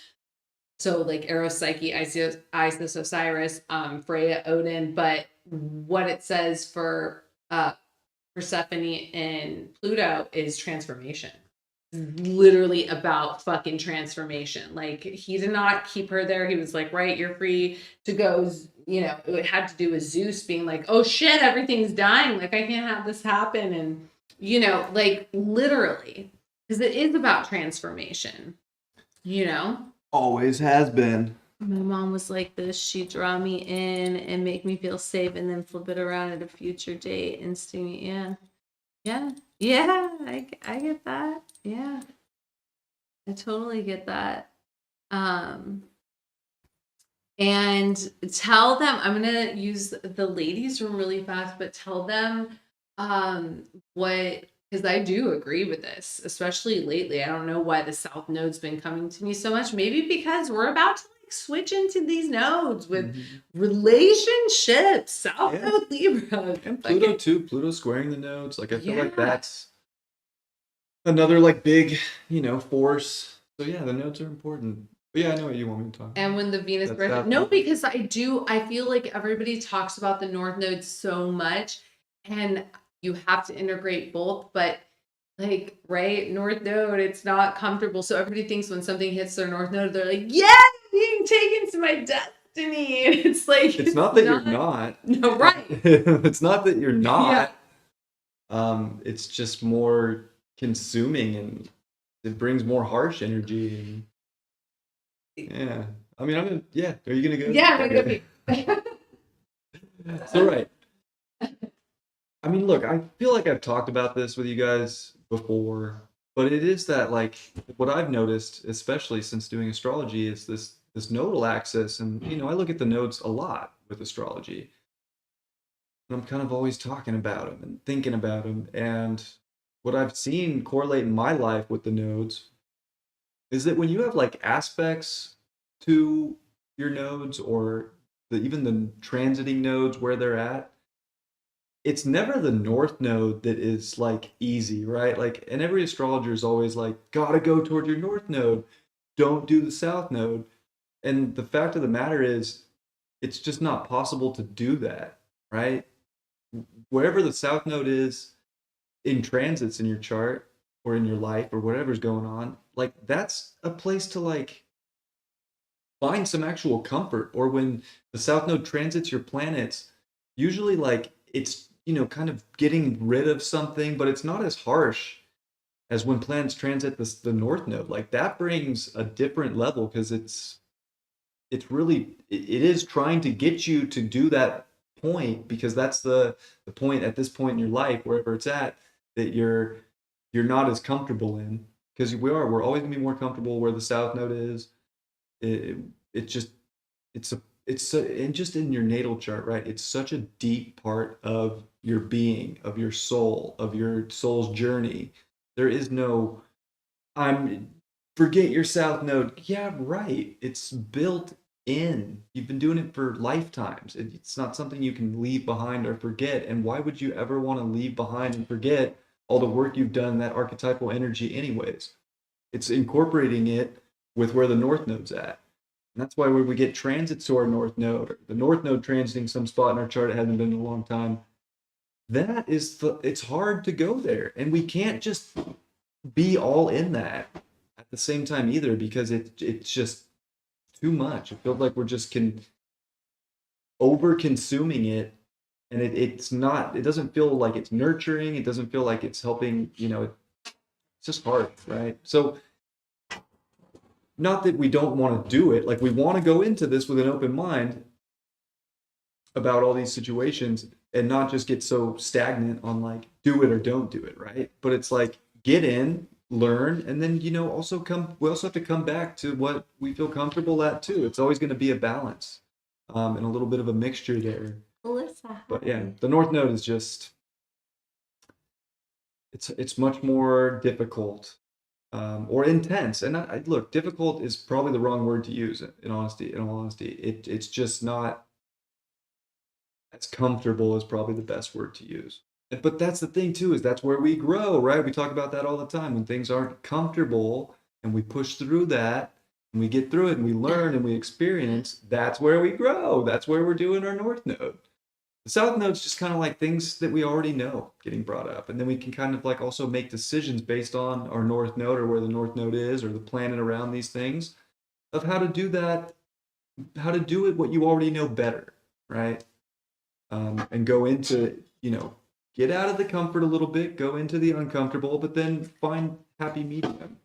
So like Eros, Psyche, Isis, Osiris, Freya, Odin. But what it says for Persephone and Pluto is transformation. Literally about fucking transformation. Like, he did not keep her there. He was like, right, you're free to go. You know, it had to do with Zeus being like, oh shit, everything's dying, like I can't have this happen. And you know, like literally, because it is about transformation, you know. Always has been. My mom was like this. She'd draw me in and make me feel safe and then flip it around at a future date and sting me. I get that. Yeah, I totally get that. And tell them, I'm gonna use the ladies' room really fast, but tell them because I do agree with this, especially lately. I don't know why the South Node's been coming to me so much. Maybe because we're about to like switch into these nodes with relationships. South Node Libra. And Pluto too. Pluto squaring the nodes. Like I feel like that's another like big, you know, force. So yeah, the nodes are important. But yeah, I know what you want me to talk about. And when the Venus because I feel like everybody talks about the North Node so much, and you have to integrate both, but like, right, North Node, it's not comfortable. So everybody thinks when something hits their North Node, they're like, yeah, being taken to my death destiny. It's like it's not that you're not. No, right. It's not that you're not. Yeah. It's just more consuming, and it brings more harsh energy. And yeah, I mean, I'm gonna. Yeah, are you gonna go? Yeah, I'm gonna go. So right. I mean, look, I feel like I've talked about this with you guys before, but it is that, like, what I've noticed, especially since doing astrology, is this nodal axis, and I look at the nodes a lot with astrology, and I'm kind of always talking about them and thinking about them, and what I've seen correlate in my life with the nodes is that when you have like aspects to your nodes, or even the transiting nodes where they're at, it's never the north node that is like easy, right? Like, and every astrologer is always like, gotta go toward your north node, don't do the south node. And the fact of the matter is, it's just not possible to do that, right? Wherever the south node is in transits in your chart or in your life or whatever's going on, like, that's a place to like find some actual comfort. Or when the south node transits your planets, usually like it's kind of getting rid of something, but it's not as harsh as when planets transit the north node. Like, that brings a different level, because it's really it is trying to get you to do that point, because that's the point at this point in your life, wherever it's at, that you're not as comfortable in, because we're always gonna be more comfortable where the south node is. It just and just in your natal chart, right? It's such a deep part of your being, of your soul's journey. There is no forget your south node. Yeah, right. It's built in. You've been doing it for lifetimes. It's not something you can leave behind or forget. And why would you ever want to leave behind and forget all the work you've done in that archetypal energy anyways? It's incorporating it with where the north node's at. And that's why when we get transits to our north node, or the north node transiting some spot in our chart it hasn't been in a long time, it's hard to go there. And we can't just be all in that at the same time either, because it's just too much. It feels like we're just over consuming it, and it doesn't feel like it's nurturing. It doesn't feel like it's helping. It's just hard, right? So, not that we don't want to do it. Like, we want to go into this with an open mind about all these situations, and not just get so stagnant on like, do it or don't do it, right? But it's like, get in, learn, and then also we also have to come back to what we feel comfortable at too. It's always going to be a balance, and a little bit of a mixture there. Alyssa. But yeah, the north node is just it's much more difficult, or intense. And look, difficult is probably the wrong word to use. In all honesty, it's just not as comfortable as probably the best word to use. But that's the thing too, is that's where we grow, right? We talk about that all the time. When things aren't comfortable and we push through that, and we get through it, and we learn and we experience, that's where we grow. That's where we're doing our north node. The south node's just kind of like things that we already know getting brought up. And then we can kind of like also make decisions based on our north node, or where the north node is, or the planet around these things, of how to do that, how to do it what you already know better, right? And go into, get out of the comfort a little bit, go into the uncomfortable, but then find happy medium,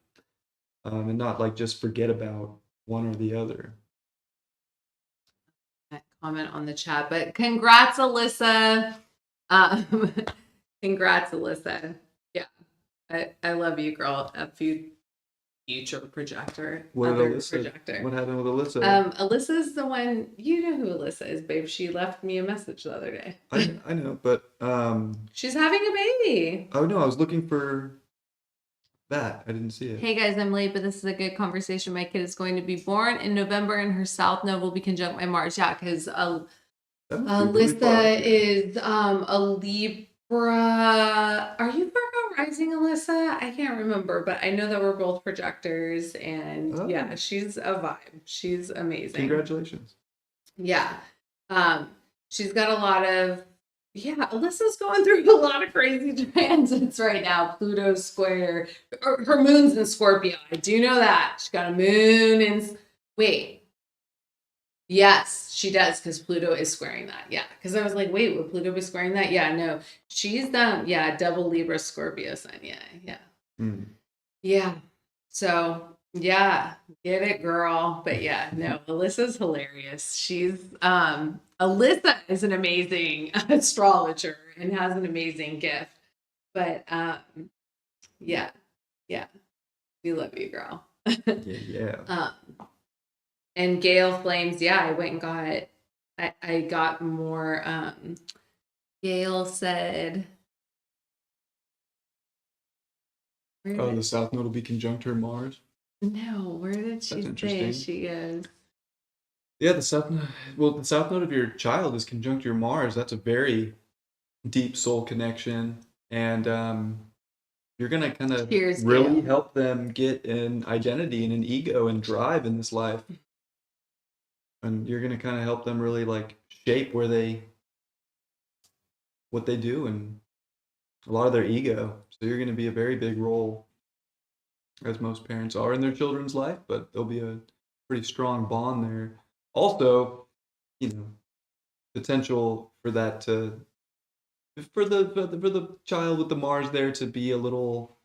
and not like just forget about one or the other. Comment on the chat, but congrats, Alyssa. Congrats, Alyssa. Yeah, I love you, girl. A future projector. What happened with Alyssa? Alyssa's the one. You know who Alyssa is, babe. She left me a message the other day. I know, but she's having a baby. Oh no, I was looking for that. I didn't see it. Hey guys, I'm late, but this is a good conversation. My kid is going to be born in November, and her south node will be conjunct my Mars. Yeah, because Alyssa is a Libra. Are you Virgo rising, Alyssa? I can't remember, but I know that we're both projectors, and yeah, she's a vibe. She's amazing. Congratulations. Yeah. She's got a lot of, Alyssa's going through a lot of crazy transits right now. Pluto's square, her moon's in Scorpio. I do know that. She's got a moon in, Yes, she does, because Pluto is squaring that. Yeah, because I was like, wait, would Pluto be squaring that? Yeah, no, she's double Libra Scorpio sign. Yeah. Yeah. So yeah, get it, girl. But yeah, no, Alyssa's hilarious. Alyssa is an amazing astrologer and has an amazing gift. But yeah, we love you, girl. Yeah. And Gale Flames, I went and got I got more Gail said The South Node will be conjunct her Mars. No, where did she say she is? Yeah, the South Node of your child is conjunct your Mars. That's a very deep soul connection. And you're going to kind of really help them get an identity and an ego and drive in this life. And you're going to kind of help them really like shape what they do and a lot of their ego. So you're going to be a very big role, as most parents are in their children's life, but there'll be a pretty strong bond there. Also, potential for that for the child with the Mars there to be a little,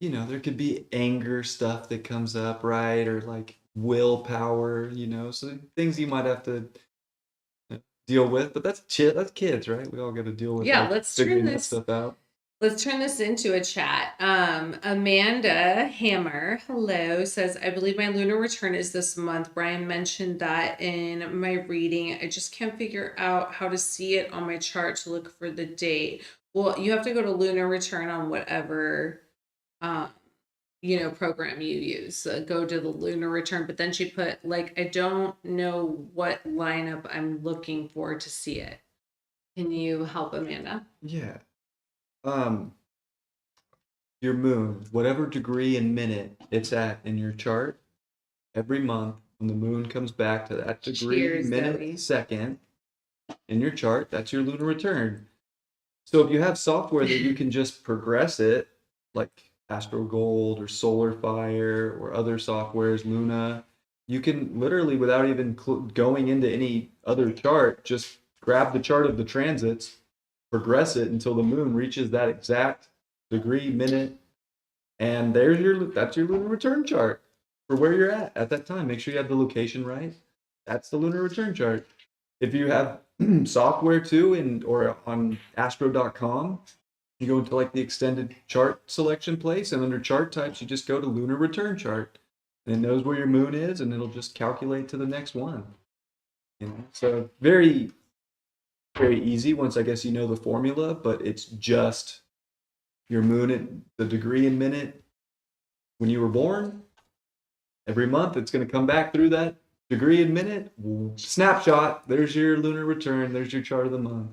there could be anger stuff that comes up, right? Or like willpower, so things you might have to deal with, but that's kids, right? We all got to deal with figuring that stuff out. Let's turn this into a chat. Amanda Hammer, hello, says, I believe my lunar return is this month. Bryan mentioned that in my reading. I just can't figure out how to see it on my chart to look for the date. Well, you have to go to lunar return on whatever, program you use. So go to the lunar return. But then she put, I don't know what lineup I'm looking for to see it. Can you help, Amanda? Yeah. Your moon, whatever degree and minute it's at in your chart, every month when the moon comes back to that degree, minute, second in your chart, that's your lunar return. So if you have software that you can just progress it, like Astro Gold or Solar Fire or other softwares, Luna, you can literally, without even going into any other chart, just grab the chart of the transits, progress it until the moon reaches that exact degree, minute, and that's your lunar return chart for where you're at that time. Make sure you have the location right. That's the lunar return chart. If you have software too, or on astro.com, you go into like the extended chart selection place, and under chart types, you just go to lunar return chart, and it knows where your moon is, and it'll just calculate to the next one. So very, very easy once I guess you know the formula, but it's just your moon at the degree and minute when you were born. Every month, it's going to come back through that degree and minute snapshot. There's your lunar return. There's your chart of the month.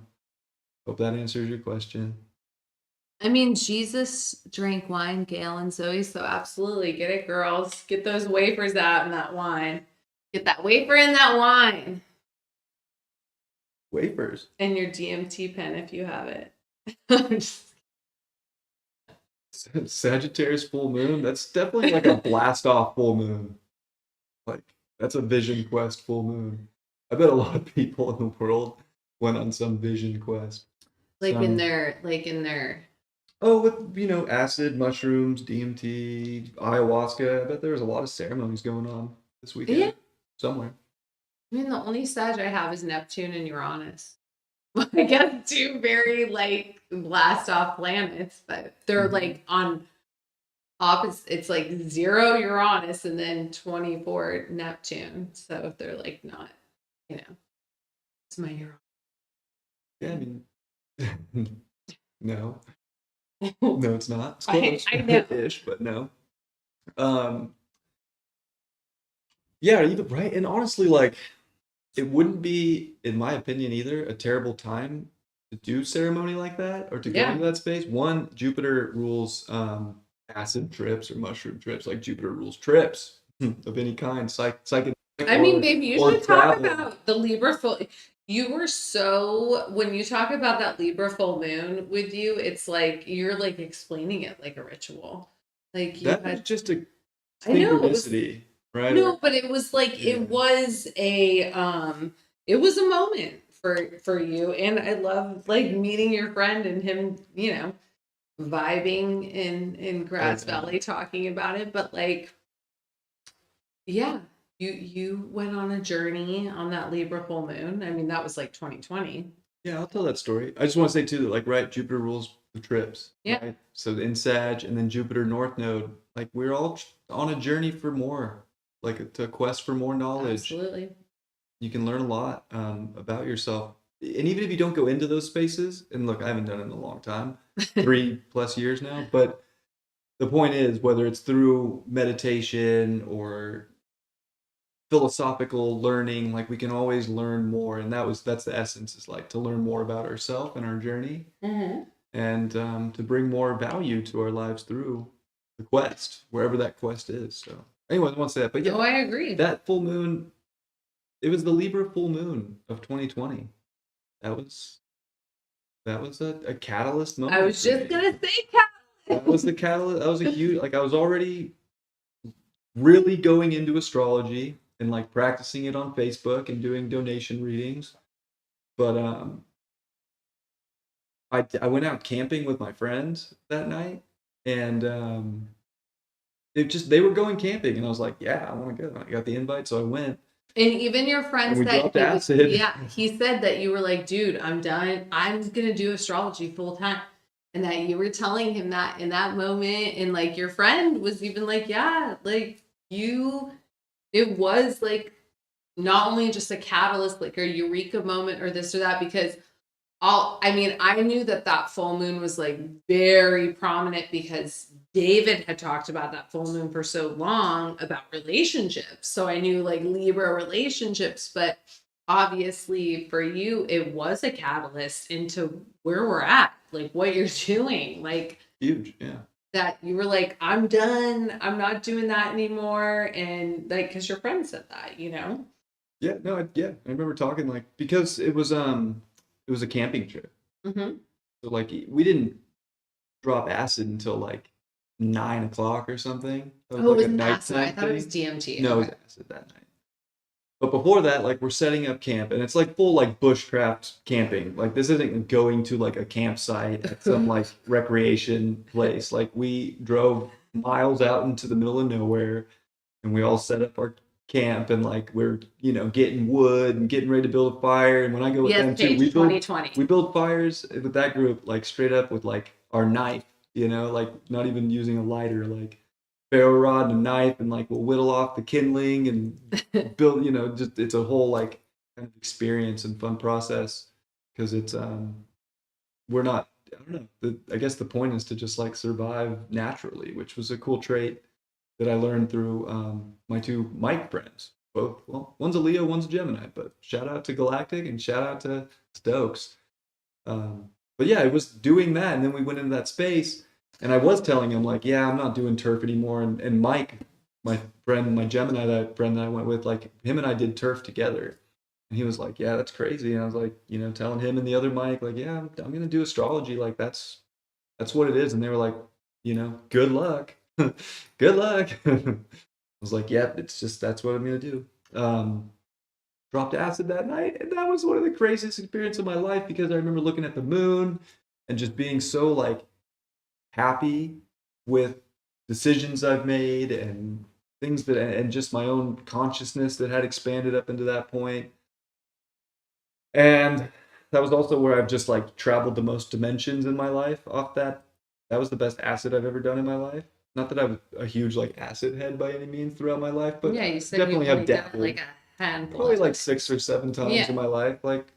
Hope that answers your question. I mean, Jesus drank wine, Gail and Zoe, so absolutely. Get it, girls. Get those wafers out in that wine. Get that wafer in that wine. Wafers? And your DMT pen if you have it. Sagittarius full moon? That's definitely like a blast off full moon. Like, that's a vision quest full moon. I bet a lot of people in the world went on some vision quest. In their Oh, with, acid, mushrooms, DMT, ayahuasca. I bet there was a lot of ceremonies going on this weekend somewhere. I mean, the only Sag I have is Neptune and Uranus. I guess two very blast off planets, but they're on opposite. It's 0 Uranus and then 24 Neptune. So if they're not, it's my Uranus. Yeah, I mean, no. No, it's not. It's close. I know. Ish, but no. Yeah, even right. And honestly, it wouldn't be, in my opinion, either a terrible time to do ceremony like that or to go into that space. One, Jupiter rules acid trips or mushroom trips. Like Jupiter rules trips of any kind, psychic. I mean, babe, you should talk about the Libra full. You were when you talk about that Libra full moon with you, it's you're explaining it like a ritual. That was just a synchronicity, right? No, but it was like it was a moment for you, and I love like meeting your friend and him, vibing in Grass Valley talking about it. But like, yeah, you went on a journey on that Libra full moon. I mean, that was like 2020. Yeah, I'll tell that story. I just want to say too that like right, Jupiter rules the trips. Yeah. Right? So in Sag and then Jupiter North Node, like we're all on a journey for more, like to quest for more knowledge. Absolutely. You can learn a lot about yourself. And even if you don't go into those spaces, and look, I haven't done it in a long time, 3+ years now, but the point is, whether it's through meditation or philosophical learning, like we can always learn more, and that's the essence, is like to learn more about ourselves and our journey, and to bring more value to our lives through the quest, wherever that quest is. So anyway, I want to say that, but yeah, I agree. that full moon, it was the Libra full moon of 2020. That was a catalyst moment. I was just gonna say catalyst. That was the catalyst. That was a huge, like I was already really going into astrology and like practicing it on Facebook and doing donation readings. But I went out camping with my friends that night, and they were going camping, and I was like, yeah, I want to go. I got the invite, so I went. And even your friends we dropped acid. He said that you were like, dude, I'm done. I'm gonna do astrology full time. And that you were telling him that in that moment, and like your friend was even like, yeah, like it was like not only just a catalyst, like a eureka moment or this or that, because I knew that full moon was like very prominent because David had talked about that full moon for so long about relationships. So I knew like Libra relationships, but obviously for you, it was a catalyst into where we're at, like what you're doing, like huge, yeah. That you were like, I'm done. I'm not doing that anymore. And like, cause your friend said that, Yeah, no, I remember talking like, because it was a camping trip. So like we didn't drop acid until like 9 o'clock or something. It was acid. I thought it was DMT. No, it was acid that night. But before that, like we're setting up camp, and it's like full like bushcraft camping. Like this isn't going to like a campsite at some like recreation place. Like we drove miles out into the middle of nowhere, and we all set up our camp, and like we're getting wood and getting ready to build a fire. And when I go with them too, we build fires with that group like straight up with like our knife, like not even using a lighter, like ferro rod and a knife, and like we'll whittle off the kindling and build, just it's a whole like kind of experience and fun process, because it's we're not, I don't know, I guess the point is to just like survive naturally, which was a cool trait that I learned through my two Mike friends. Both, well, one's a Leo, one's a Gemini, but shout out to Galactic and shout out to Stokes. But yeah, it was doing that, and then we went into that space, and I was telling him like, yeah, I'm not doing turf anymore. And Mike, my friend, my Gemini, that friend that I went with, like him and I did turf together, and he was like, yeah, that's crazy. And I was like, telling him and the other Mike, like, yeah, I'm gonna do astrology, like that's what it is. And they were like, good luck. Good luck. I was like, yep, that's what I'm gonna do. Dropped acid that night, and that was one of the craziest experiences of my life, because I remember looking at the moon and just being so like happy with decisions I've made and things and just my own consciousness that had expanded up into that point. And that was also where I've just like traveled the most dimensions in my life off that. That was the best acid I've ever done in my life. Not that I'm a huge like acid head by any means throughout my life, but yeah, you said definitely you have dabbled like a handful. Probably like 6 or 7 times in my life. Like,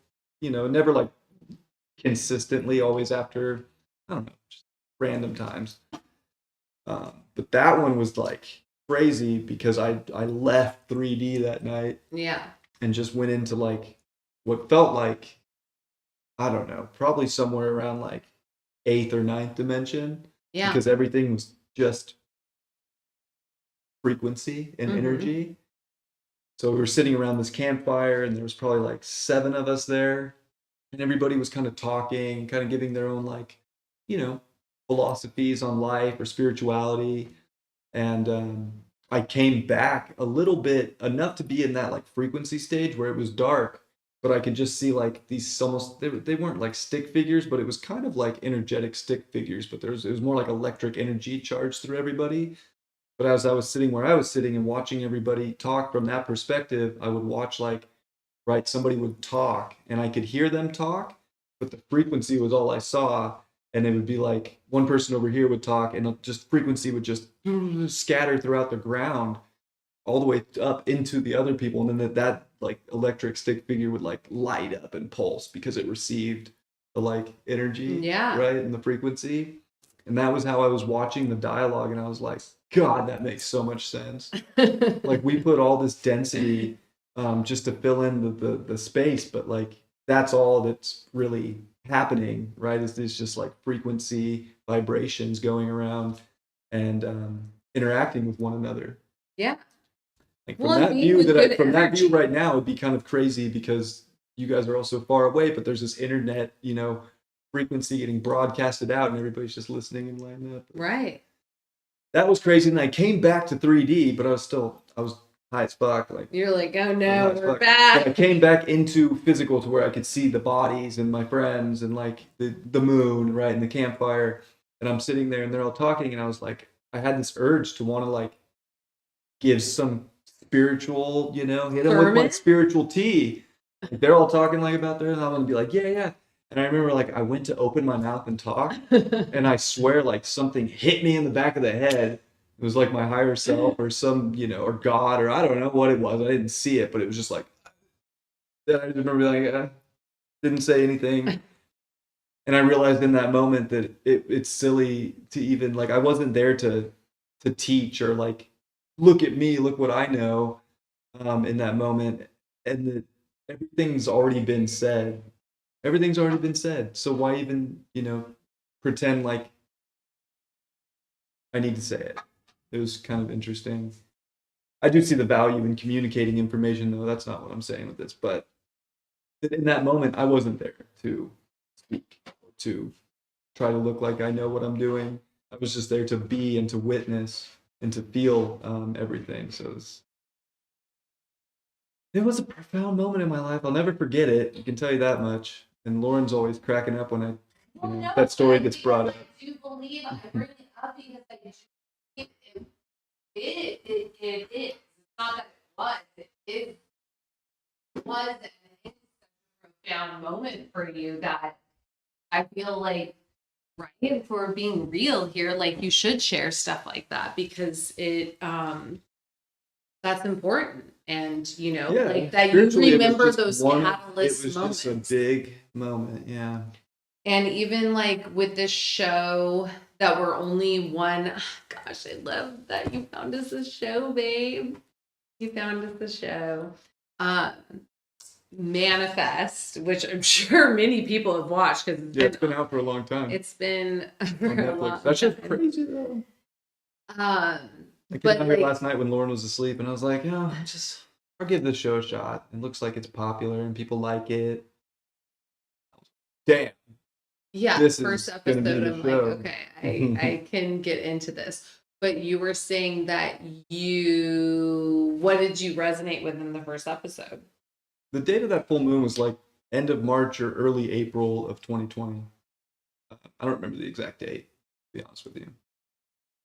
never like consistently, always after, I don't know, just random times. But that one was like crazy, because I left 3D that night. Yeah. And just went into like what felt like, I don't know, probably somewhere around like 8th or 9th dimension. Yeah. Because everything was just frequency and energy. So we were sitting around this campfire, and there was probably like 7 of us there, and everybody was kind of talking, kind of giving their own like, philosophies on life or spirituality. And I came back a little bit, enough to be in that like frequency stage where it was dark, but I could just see like these almost, they weren't like stick figures, but it was kind of like energetic stick figures, but it was more like electric energy charged through everybody. But as I was sitting where I was sitting and watching everybody talk from that perspective, I would watch like, right, somebody would talk and I could hear them talk, but the frequency was all I saw. And it would be like one person over here would talk and just frequency would just scatter throughout the ground all the way up into the other people. And then that like electric stick figure would like light up and pulse because it received the like energy, Yeah. right, and the frequency. And that was how I was watching the dialogue, and I was like, God, that makes so much sense. Like we put all this density just to fill in the space, but like that's all that's really happening, right? Is this just like frequency vibrations going around and interacting with one another? Yeah. Like from that view right now, it'd be kind of crazy because you guys are all so far away, but there's this internet, you know, frequency getting broadcasted out and everybody's just listening and lining up. Right. That was crazy. And I came back to 3D, but I was high as fuck. Like you're like, oh no, we're back. But I came back into physical to where I could see the bodies and my friends and like the moon, right, and the campfire. And I'm sitting there and they're all talking, and I was like, I had this urge to want to like give some spiritual, you know, hit them with like spiritual tea. Like, they're all talking like about theirs, and I'm gonna be like, yeah. And I remember like I went to open my mouth and talk, and I swear like something hit me in the back of the head. It was like my higher self or some, you know, or God, or I don't know what it was. I didn't see it, but it was just like, then I remember like, didn't say anything. And I realized in that moment that it's silly to even like, I wasn't there to teach or like, look at me, look what I know in that moment. And that everything's already been said. Everything's already been said. So why even, you know, pretend like I need to say it? It was kind of interesting. I do see the value in communicating information, though. That's not what I'm saying with this. But in that moment, I wasn't there to speak, or to try to look like I know what I'm doing. I was just there to be and to witness and to feel everything. So it was a profound moment in my life. I'll never forget it. I can tell you that much. And Lauren's always cracking up when that story gets brought up. I do believe I bring it up because it is. It's not that it was. It was an profound moment for you that I feel like, right, for being real here, like you should share stuff like that because it that's important. And you know, like that you remember those catalyst moments. It was just a big moment, yeah. And even like with this show that we're only one, gosh, I love that you found us a show, babe. You found us a show. Manifest, which I'm sure many people have watched because it's been out for a long time. It's been for a long time. That's just crazy though. I came out here last night when Lauren was asleep, and I was like, oh, I'll give this show a shot. It looks like it's popular and people like it. Damn. Yeah, this first episode, I'm like, okay, I can get into this. But you were saying that what did you resonate with in the first episode? The date of that full moon was like end of March or early April of 2020. I don't remember the exact date, to be honest with you.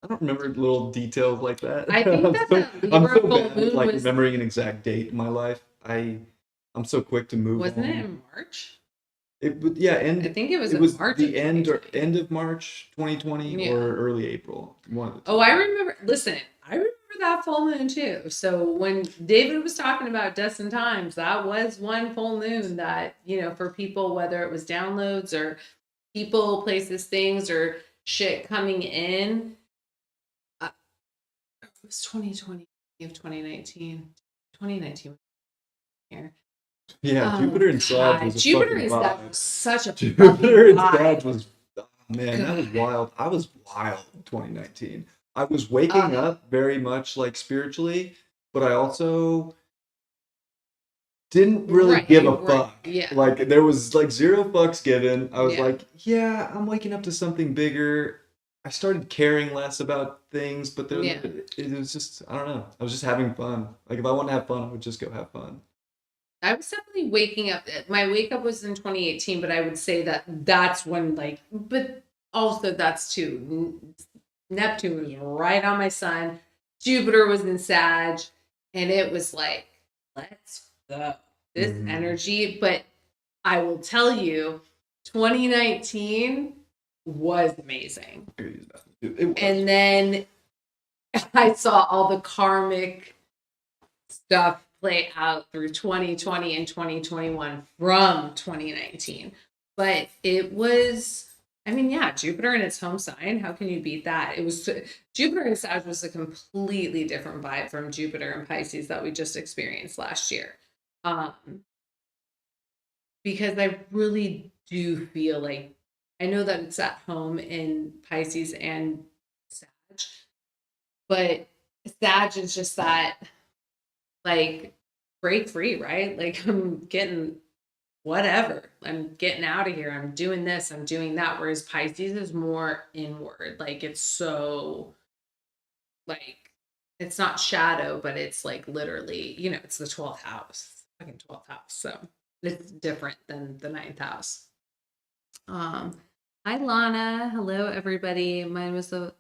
I don't remember little details like that. I think I'm so bad at like remembering an exact date in my life. I'm so quick to move. Wasn't it in March? I think it was in March. The end of March 2020 or early April. One of the two. Oh, I remember. Listen, I remember that full moon too. So when David was talking about Destined Times, that was one full moon that, you know, for people, whether it was downloads or people, places, things, or shit coming in. It was 2020 of 2019. 2019 here. Yeah, Jupiter and Sag was such a Jupiter and Sag was, man, that was wild. I was wild in 2019. I was waking up very much like spiritually, but I also didn't really give a fuck. Yeah. Like there was like zero fucks given. I was like, yeah, I'm waking up to something bigger. I started caring less about things, but Yeah. it was just, I don't know. I was just having fun. Like if I want to have fun, I would just go have fun. I was definitely waking up. My wake up was in 2018, but I would say that that's when like, but also that's too. Neptune was right on my sun. Jupiter was in Sag, and it was like, let's go. This energy. But I will tell you, 2019 was amazing. It was. And then I saw all the karmic stuff play out through 2020 and 2021 from 2019. But it was, I mean, yeah, Jupiter in its home sign. How can you beat that? It was Jupiter in Sag was a completely different vibe from Jupiter in Pisces that we just experienced last year. Because I really do feel like I know that it's at home in Pisces and Sag, but Sag is just that like break free, right? Like I'm getting whatever. I'm getting out of here. I'm doing this, I'm doing that. Whereas Pisces is more inward. Like it's so like it's not shadow, but it's like literally, you know, it's the 12th house, fucking 12th house. So it's different than the 9th house. Hi Lana. Hello everybody. Mine was on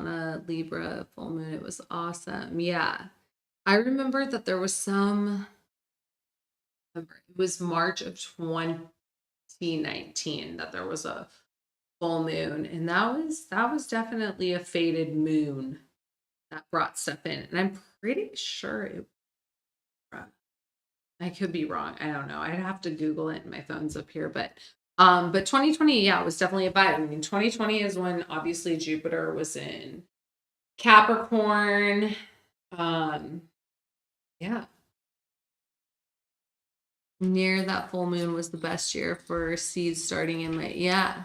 a Libra full moon. It was awesome. Yeah. I remember that there was it was March of 2019 that there was a full moon, and that was definitely a faded moon that brought stuff in. And I'm pretty sure I could be wrong. I don't know. I'd have to Google it, and my phone's up here, but 2020, yeah, was definitely a vibe. I mean, 2020 is when obviously Jupiter was in Capricorn. Yeah. Near that full moon was the best year for seeds starting in May. Yeah.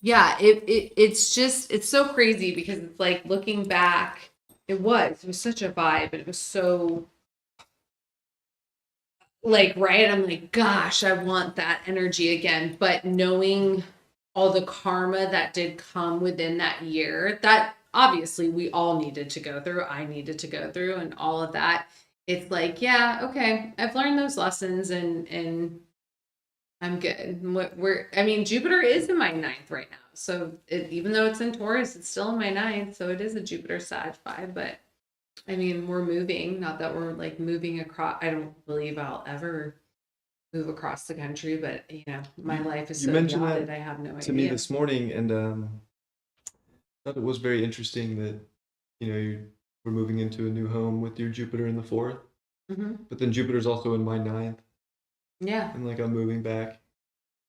Yeah, it's so crazy because it's like looking back, it was such a vibe, and it was so like, right, I'm like, gosh, I want that energy again. But knowing all the karma that did come within that year, that obviously we all needed to go through, I needed to go through, and all of that, it's like, yeah, okay, I've learned those lessons, and I'm good. I mean, Jupiter is in my 9th right now. So even though it's in Taurus, it's still in my 9th. So it is a Jupiter Sag vibe, but I mean, we're moving, not that we're like moving across. I don't believe I'll ever move across the country, but you know, my life is You so mentioned yachted, that I have no idea. to me this morning, and I thought it was very interesting that you were moving into a new home with your Jupiter in the 4th, but then Jupiter's also in my 9th, Yeah. and like I'm moving back,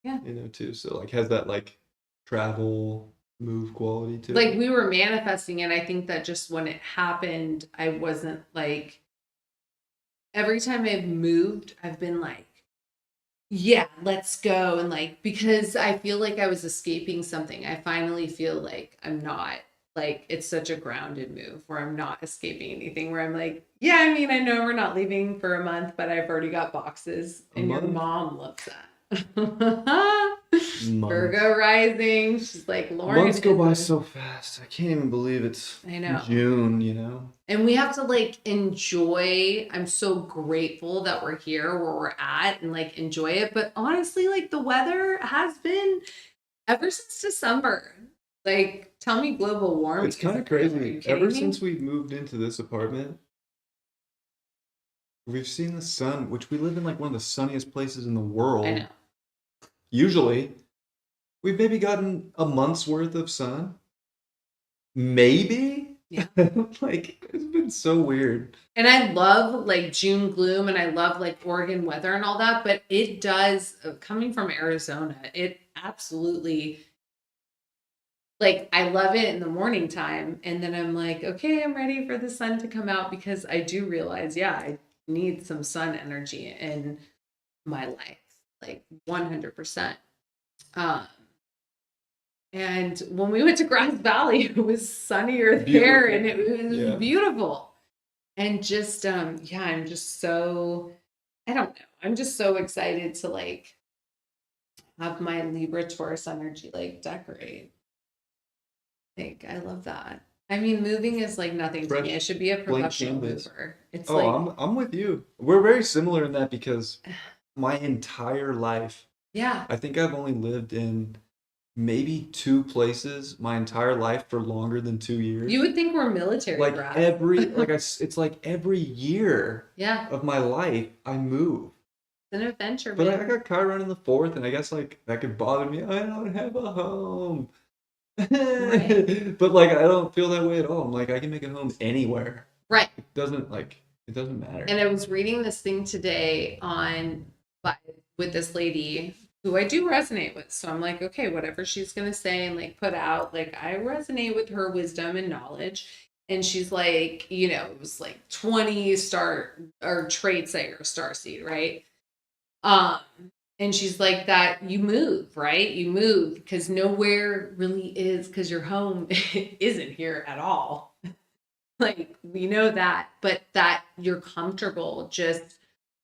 Yeah. Too. So like has that like travel move quality to Like it. we were manifesting, and I think that just when it happened, I wasn't like, every time I've moved, I've been like, yeah, let's go. And like, because I feel like I was escaping something, I finally feel like I'm not. Like, it's such a grounded move where I'm not escaping anything, where I'm like, yeah, I mean, I know we're not leaving for a month, but I've already got boxes, and your mom loves that. Virgo rising. She's like, Lauren. Months go by so fast. I can't even believe it's June, And we have to like enjoy. I'm so grateful that we're here where we're at and like enjoy it. But honestly, like the weather has been ever since December. Like, tell me global warming. It's kind of crazy. Ever since we moved into this apartment, we've seen the sun, which we live in like one of the sunniest places in the world. I know. Usually, we've maybe gotten a month's worth of sun. Maybe? Yeah. Like, it's been so weird. And I love like June gloom, and I love like Oregon weather and all that, but it does, coming from Arizona, it absolutely, like, I love it in the morning time, and then I'm like, okay, I'm ready for the sun to come out, because I do realize, yeah, I need some sun energy in my life, like 100%. And when we went to Grass Valley, it was sunnier there, and it was beautiful. And just yeah, I'm just so, I don't know, I'm just so excited to like have my Libra Taurus energy like decorate. Like, I love that. I mean, moving is like nothing to me. I should be a professional mover. It's like, I'm with you. We're very similar in that because my entire life, yeah, I think I've only lived in maybe 2 places my entire life for longer than 2 years. you would think we're military Like brats. it's like every year Yeah, of my life I move. it's an adventure, But I man. got Chiron in the 4th, and I guess like that could bother me. I don't have a home. Right. But like I don't feel that way at all. I'm like I can make a home anywhere. Right. It doesn't matter. And I was reading this thing today with this lady who I do resonate with. So I'm like, okay, whatever she's gonna say and like put out, like I resonate with her wisdom and knowledge. And she's like, it was like 20 star or traits that you're a star seed, right? Um, and she's like that you move, right? You move because nowhere really is because your home isn't here at all. Like we know that, but that you're comfortable just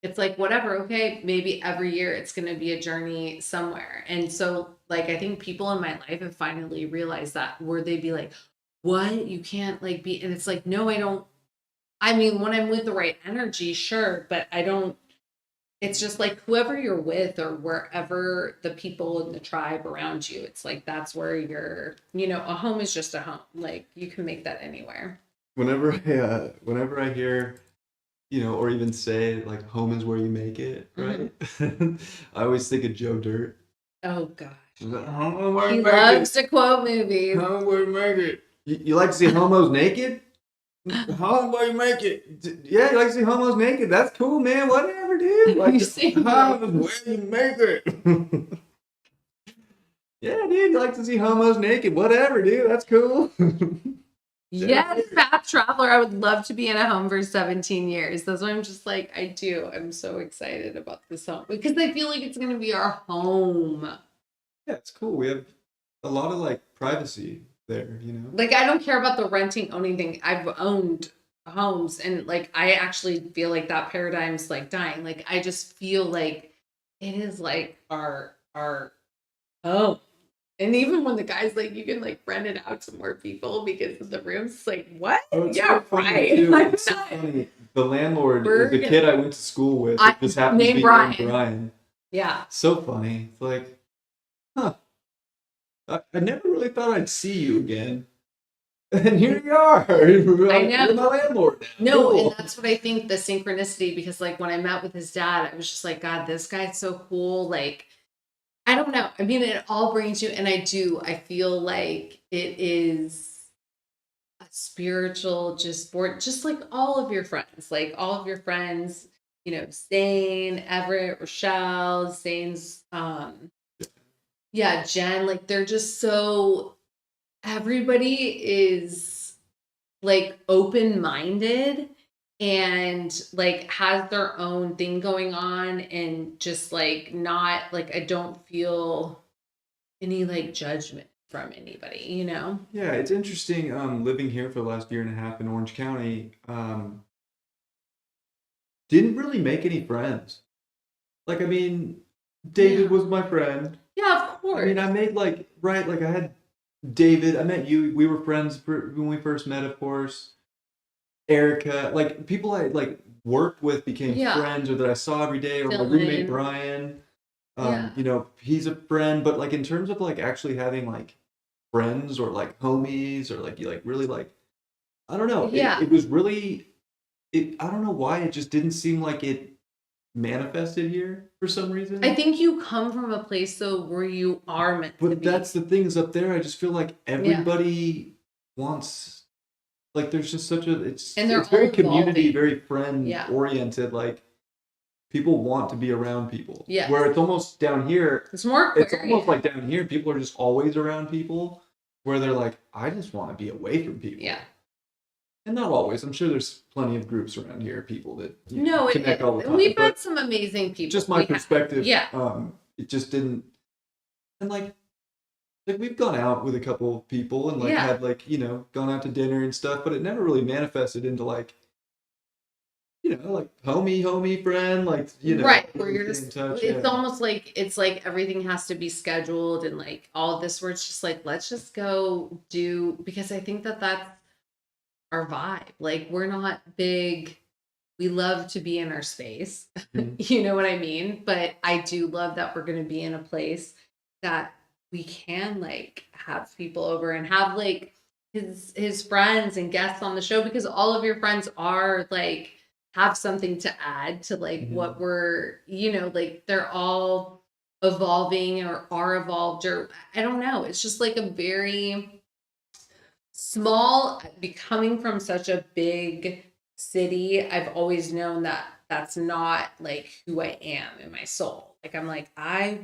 it's like whatever, okay, maybe every year it's going to be a journey somewhere. And so like I think people in my life have finally realized that where they'd be like, "What? You can't like be," and it's like, "No, I don't." I mean, when I'm with the right energy, sure, but I don't it's just like whoever you're with or wherever the people in the tribe around you, it's like that's where a home is just a home. Like you can make that anywhere. Whenever I hear, or even say like home is where you make it, right? I always think of Joe Dirt. Oh gosh. Home where He you make loves it. to quote movies. Home where you make it. You like to see homos naked? Home where you make it. Yeah, you like to see homos naked. That's cool, man. Whatever, dude. Like home is where you make it. Yeah, dude, you like to see homos naked. Whatever, dude. That's cool. Yes, Path Traveler. I would love to be in a home for 17 years. That's why I'm just like, I do. I'm so excited about this home because I feel like it's going to be our home. Yeah, it's cool. We have a lot of like privacy there, Like, I don't care about the renting, owning thing. I've owned homes and like, I actually feel like that paradigm's like dying. Like, I just feel like it is like our home. And even when the guy's like, you can like rent it out to more people because of the rooms, it's like, what? Oh, it's yeah, so funny, right. too. It's so funny. The landlord is the kid I went to school with. It just happens to be named Bryan. Yeah. So funny. It's like, huh. I never really thought I'd see you again. And here you are. I know. You're my landlord. No, cool. And that's what I think the synchronicity, because like when I met with his dad, I was just like, God, this guy's so cool. Like, I don't know. I mean, it all brings you, and I feel like it is a spiritual just like all of your friends, Zane, Everett, Rochelle, Zane's, Jen, like they're just so, everybody is like open-minded and like has their own thing going on and just like not like I don't feel any like judgment from anybody, Yeah, it's interesting living here for the last year and a half in Orange County. Didn't really make any friends. Like, I mean, David was my friend. Yeah, of course. I mean, I made like I had David, I met you, we were friends when we first met, of course. Erica, like people I like worked with became friends, or that I saw every day, or my roommate Bryan. He's a friend, but like in terms of like actually having like friends or like homies or like you like really like, I don't know. It was really, I don't know why it just didn't seem like it manifested here for some reason. I think you come from a place though where you are meant to be. But that's the thing is up there. I just feel like everybody wants, like there's just such a it's very community, very friend oriented. Like people want to be around people. Yeah. Where it's almost down here. It's more. It's almost like down here. People are just always around people. Where they're like, I just want to be away from people. Yeah. And not always. I'm sure there's plenty of groups around here, people that connect all the time. We've had some amazing people. Just my perspective. Yeah. It just didn't. And like we've gone out with a couple of people and like had like gone out to dinner and stuff, but it never really manifested into like you know, like homie friend, like, you know, right, where you're stay in just, touch. it's Yeah. almost like, it's like everything has to be scheduled and like all of this, where it's just like, let's just go do, because I think that that's our vibe. Like, we're not big, we love to be in our space. Mhm. You know what I mean? But I do love that we're going to be in a place that we can like have people over and have like his friends and guests on the show, because all of your friends are like, have something to add to like what we're, you know, like they're all evolving or are evolved, or I don't know. It's just like a very small, becoming from such a big city. I've always known that that's not like who I am in my soul. Like, I'm like, I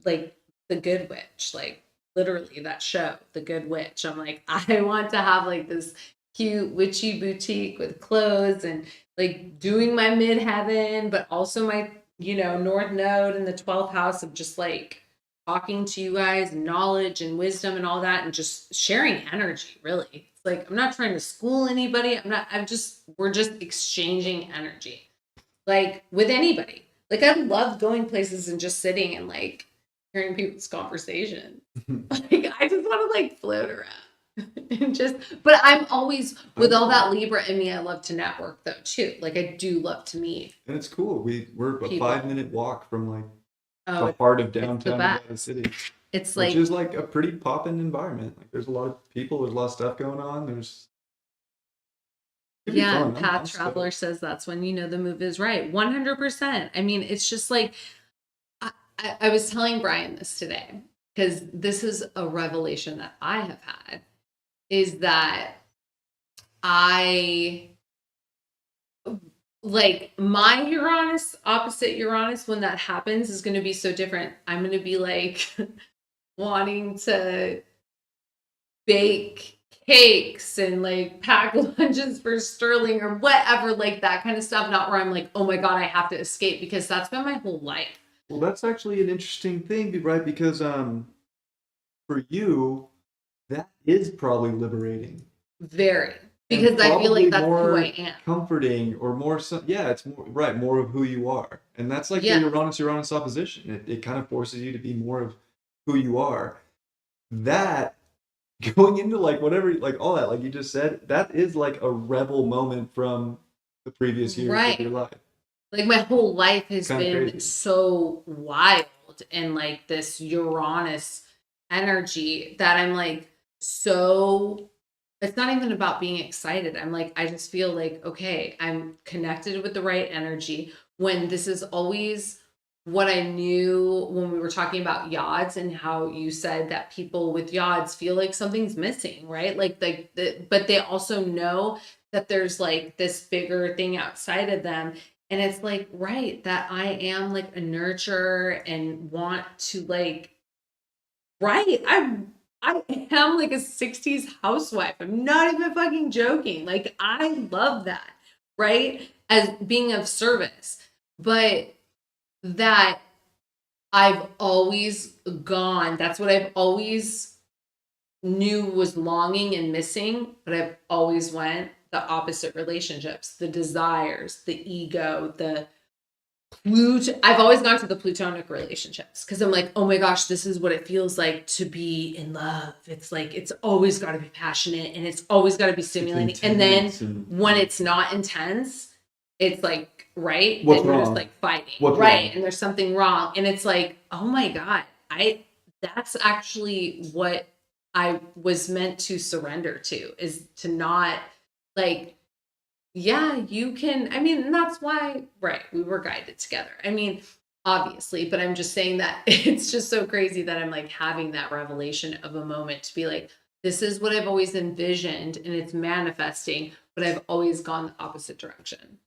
like the Good Witch, like literally that show, The Good Witch. I'm like, I want to have like this cute witchy boutique with clothes and like doing my midheaven, but also my, you know, North Node in the 12th house of just like talking to you guys, knowledge and wisdom and all that, and just sharing energy, really. It's like, I'm not trying to school anybody. We're just exchanging energy, like with anybody. Like, I love going places and just sitting and like hearing people's conversation. Like, I just want to like float around and just, but I'm always, with all that Libra in me, I love to network though too. Like, I do love to meet. And it's cool. We're a People. 5-minute walk from like Oh, the heart of it's the downtown best. Nevada City, It's which like, is like a pretty poppin' environment. Like, there's a lot of people, there's a lot of stuff going on. It'd be yeah, fun. and Path I'm Traveler stoked. says that's when you know the move is right. 100%. I mean, it's just like, I was telling Bryan this today, because this is a revelation that I have had, is that I like my Uranus opposite Uranus, when that happens, is going to be so different. I'm going to be like wanting to bake cakes and like pack lunches for Sterling or whatever, like that kind of stuff. Not where I'm like, oh my God, I have to escape, because that's been my whole life. Well, that's actually an interesting thing, right? Because for you, that is probably liberating. Very. And Because I feel probably like that's who I more am. comforting, or more, yeah, it's more, right, more of who you are. And that's like the Yeah. Uranus opposition. It kind of forces you to be more of who you are. That, going into like whatever, like all that, like you just said, that is like a rebel moment from the previous years of your Right. life. Like, my whole life has Kind of been crazy. so wild and like this Uranus energy that I'm like, so it's not even about being excited. I'm like, I just feel like, okay, I'm connected with the right energy, when this is always what I knew when we were talking about yods, and how you said that people with yods feel like something's missing, right? But they also know that there's like this bigger thing outside of them. And it's like, right, that I am like a nurturer and want to like, right. I am like a 60s housewife. I'm not even fucking joking. Like, I love that, right? As being of service. But that I've always gone, that's what I've always knew was longing and missing, but I've always went the opposite relationships, the desires, the ego, the I've always gone to the plutonic relationships, because I'm like, oh my gosh, this is what it feels like to be in love. It's like, it's always got to be passionate and it's always got to be stimulating. And then when it's not intense, it's like, right? What's then you're just wrong? like fighting. What's right. wrong? And there's something wrong. And it's like, oh my God, that's actually what I was meant to surrender to, is to not like, yeah, you can. I mean, and that's why, right, we were guided together. I mean, obviously, but I'm just saying that it's just so crazy that I'm like having that revelation of a moment to be like, this is what I've always envisioned and it's manifesting, but I've always gone the opposite direction.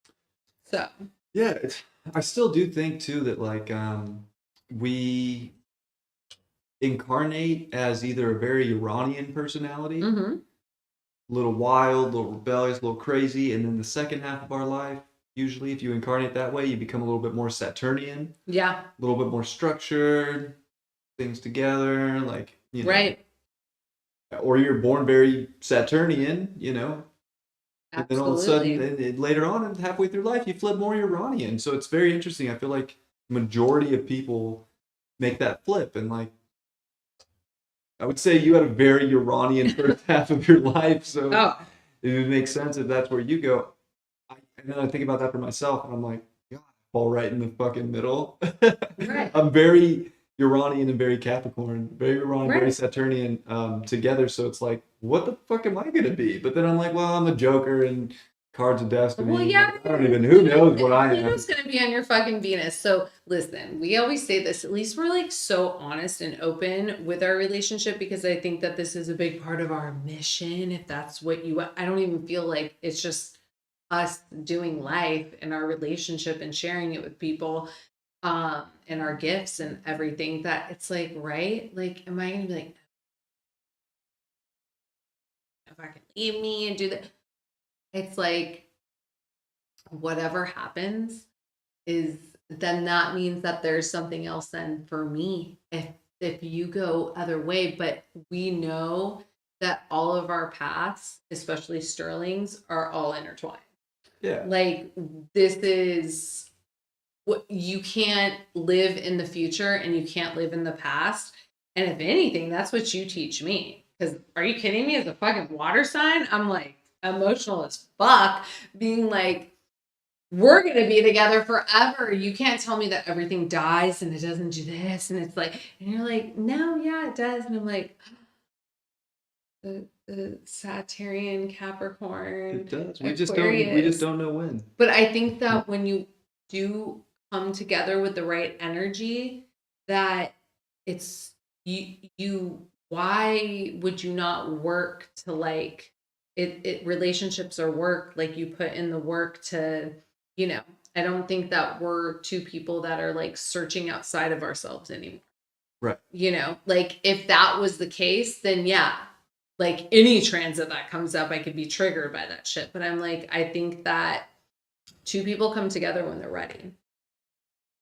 So, Yeah, I still do think too that like we incarnate as either a very Iranian personality, mhm. a little wild, a little rebellious, a little crazy, and then the second half of our life, usually if you incarnate that way, you become a little bit more Saturnian, Yeah, a little bit more structured, things together, like, you know, right. or you're born very Saturnian, you know, And then all of a sudden, later on, and halfway through life, you flip more Uranian. So it's very interesting. I feel like majority of people make that flip. And like, I would say you had a very Uranian first half of your life. So it would make sense if that's where you go. And then I think about that for myself, and I'm like, God, I fall right in the fucking middle. Right. I'm very Uranian and very Capricorn, very Uranian, very Saturnian together. So it's like, what the fuck am I gonna be? But then I'm like, well, I'm a Joker and Cards of Destiny. Well, yeah, like, I don't even. Who knows what I am? Who's gonna be on your fucking Venus? So listen, we always say this. At least we're like so honest and open with our relationship, because I think that this is a big part of our mission. If that's what you, I don't even feel like it's just us doing life and our relationship and sharing it with people, and our gifts and everything, that it's like, right? Like, am I gonna be like, if I can leave me and do that? It's like, whatever happens is, then that means that there's something else then for me if you go other way. But we know that all of our paths, especially Sterling's, are all intertwined. Yeah. Like, this is what you can't live in the future and you can't live in the past. And if anything, that's what you teach me. Because are you kidding me? As a fucking water sign, I'm like emotional as fuck, being like, we're going to be together forever. You can't tell me that everything dies and it doesn't do this. And it's like, and you're like, no, yeah, it does. And I'm like, the Saturnian Capricorn. It does. We just don't know when. But I think that when you do come together with the right energy, that it's you why would you not work to, like, it relationships are work, like you put in the work to, you know, I don't think that we're two people that are like searching outside of ourselves anymore. Right. You know, like if that was the case, then yeah, like any transit that comes up, I could be triggered by that shit. But I'm like, I think that two people come together when they're ready.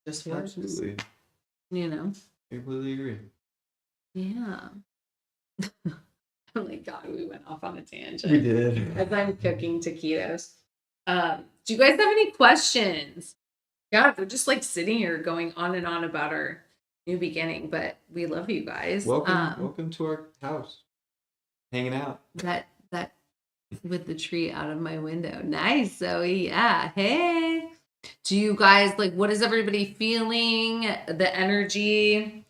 Just works. Absolutely. You know? I completely agree. Yeah. Oh my God, we went off on a tangent. We did. As I'm cooking taquitos. Do you guys have any questions? God, we're just like sitting here going on and on about our new beginning, but we love you guys. Welcome to our house. Hanging out. That with the tree out of my window. Nice, Zoe. Yeah. Hey. Do you guys, like, what is everybody feeling? The energy?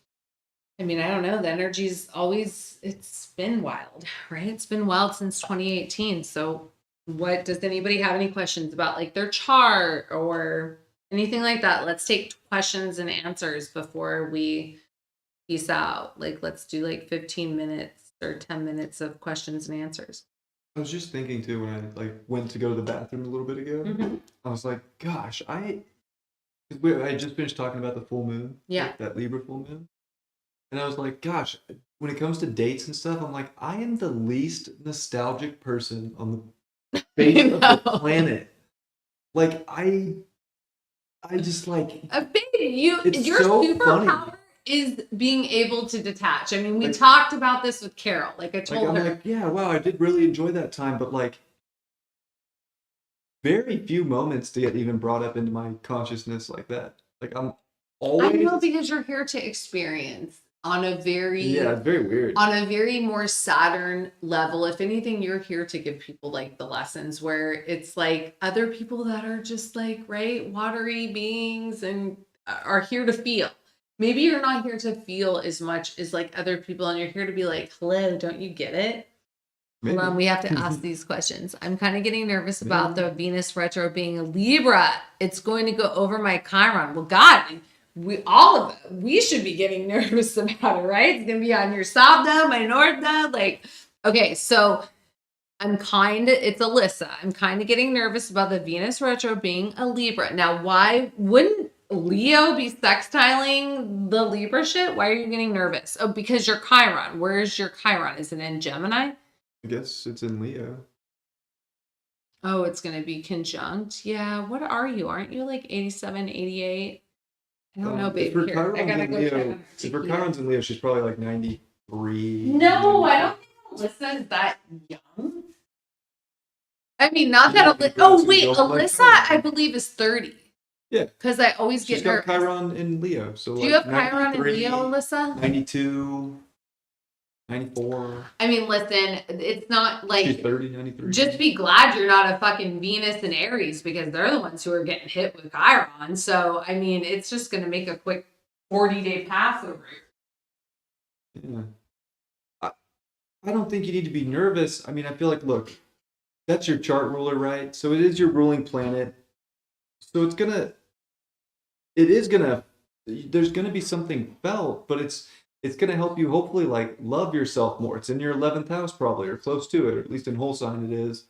I mean, I don't know. The energy's always, it's been wild, right? It's been wild since 2018. So what, does anybody have any questions about like their chart or anything like that? Let's take questions and answers before we peace out. Like, let's do like 15 minutes or 10 minutes of questions and answers. I was just thinking too, when I like went to go to the bathroom a little bit ago, mm-hmm. I was like, gosh, I just finished talking about the full moon. Yeah. Like that Libra full moon. And I was like, gosh, when it comes to dates and stuff, I'm like, I am the least nostalgic person on the face of the planet. Like, I just like... Baby, your so superpower is being able to detach. I mean, we talked about this with Carol. Like, I told her. I'm like, yeah, wow, I did really enjoy that time. But, like, very few moments to get even brought up into my consciousness like that. Like, I'm always... I know, because you're here to experience on a very... Yeah, it's very weird. On a very more Saturn level. If anything, you're here to give people, like, the lessons where it's, like, other people that are just, like, right, watery beings and are here to feel. Maybe you're not here to feel as much as, like, other people, and you're here to be like, hello, don't you get it? Maybe. Hold on, we have to ask these questions. I'm kind of getting nervous about the Venus retro being a Libra. It's going to go over my Chiron. Well, God... we should be getting nervous about it, right? It's gonna be on your south node, my north node. Like, okay, so it's Alyssa. I'm kind of getting nervous about the Venus retro being a Libra. Now, why wouldn't Leo be sextiling the Libra shit? Why are you getting nervous? Oh, because your Chiron. Where's your Chiron? Is it in Gemini? I guess it's in Leo. Oh, it's gonna be conjunct. Yeah, what are you? Aren't you like 87, 88? I don't know, babe. Here, I gotta go check. If her Chiron's in Leo, she's probably like 93. No, I don't think Alyssa is that young. I mean, not Yeah, that. Oh wait, Alyssa, I believe is 30. Yeah. Because I always get She's got nervous. Chiron in Leo. So do you have Chiron in Leo, Alyssa? 92, 94. I mean, listen, it's not like She's 30, 93. just be glad you're not a fucking Venus and Aries because they're the ones who are getting hit with Chiron. So, I mean, it's just going to make a quick 40-day pass over it. Yeah. I don't think you need to be nervous. I mean, I feel like, look, that's your chart ruler, right? So it is your ruling planet. So there's gonna be something felt, but it's gonna help you hopefully like love yourself more. It's in your 11th house probably, or close to it, or at least in whole sign it is.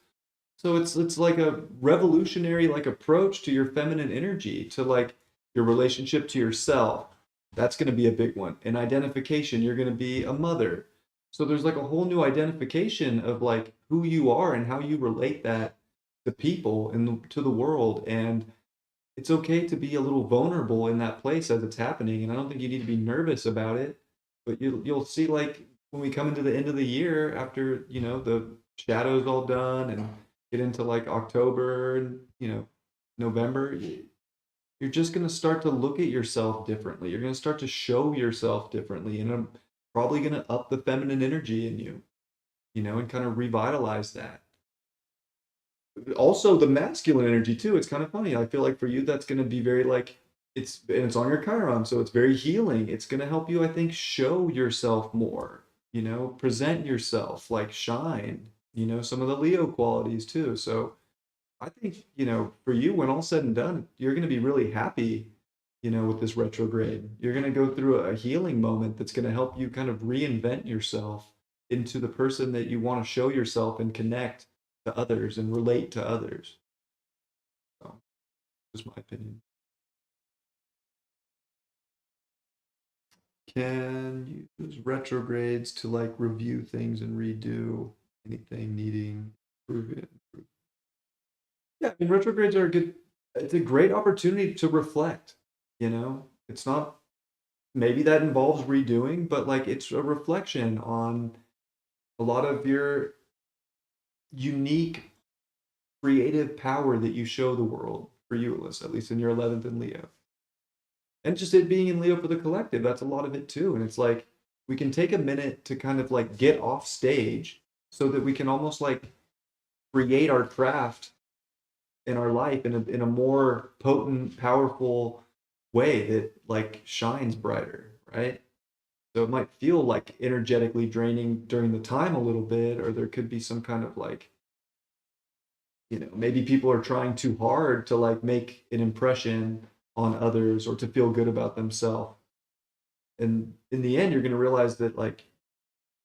So it's like a revolutionary like approach to your feminine energy, to like your relationship to yourself. That's gonna be a big one. In identification, you're gonna be a mother. So there's like a whole new identification of like who you are and how you relate that to people and to the world. And it's okay to be a little vulnerable in that place as it's happening. And I don't think you need to be nervous about it. But you'll see like when we come into the end of the year after, the shadow's all done and get into like October and, November, you're just going to start to look at yourself differently. You're going to start to show yourself differently. And I'm probably going to up the feminine energy in you, and kind of revitalize that. Also, the masculine energy too. It's kind of funny. I feel like for you, that's going to be very like, it's on your Chiron, so it's very healing. It's going to help you, I think, show yourself more, present yourself, like shine, some of the Leo qualities too. So I think, for you, when all said and done, you're going to be really happy, with this retrograde. You're going to go through a healing moment that's going to help you kind of reinvent yourself into the person that you want to show yourself and connect to others and relate to others. So, that's my opinion. Can you use retrogrades to like review things and redo anything needing improvement? Yeah, I mean, retrogrades are it's a great opportunity to reflect, It's not, maybe that involves redoing, but like it's a reflection on a lot of your unique creative power that you show the world, for you, Alyssa, at least in your 11th in Leo. And just it being in Leo for the collective, that's a lot of it too. And it's like we can take a minute to kind of like get off stage so that we can almost like create our craft in our life in a more potent, powerful way that like shines brighter, right? So it might feel like energetically draining during the time a little bit, or there could be some kind of like, maybe people are trying too hard to like make an impression on others or to feel good about themselves. And in the end, you're going to realize that like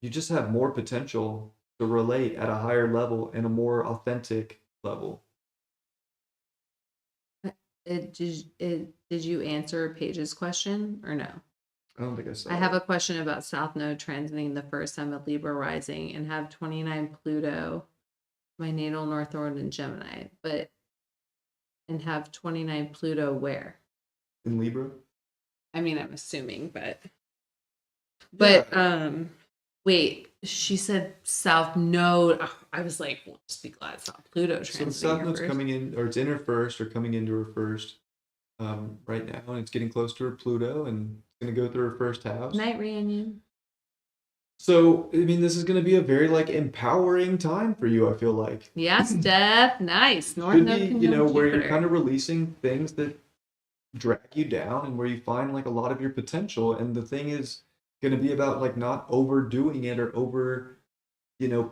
you just have more potential to relate at a higher level and a more authentic level. Did you answer Paige's question or no? I don't think I saw I have a question about South Node transiting the first time of Libra rising and have 29 Pluto, my natal North Node in Gemini, and have 29 Pluto where? In Libra? I mean, I'm assuming, but Yeah. wait, she said South Node. Oh, I was like, well, just be glad it's not Pluto transiting. So South Node's coming in, or it's in her first, or coming into her first right now, and it's getting close to her Pluto, and it's going to go through her first house. Night reunion. So, I mean, this is going to be a very like empowering time for you, I feel like. Yes, Steph. Nice. North Node, where you're kind of releasing things that drag you down and where you find like a lot of your potential. And the thing is going to be about like not overdoing it or over,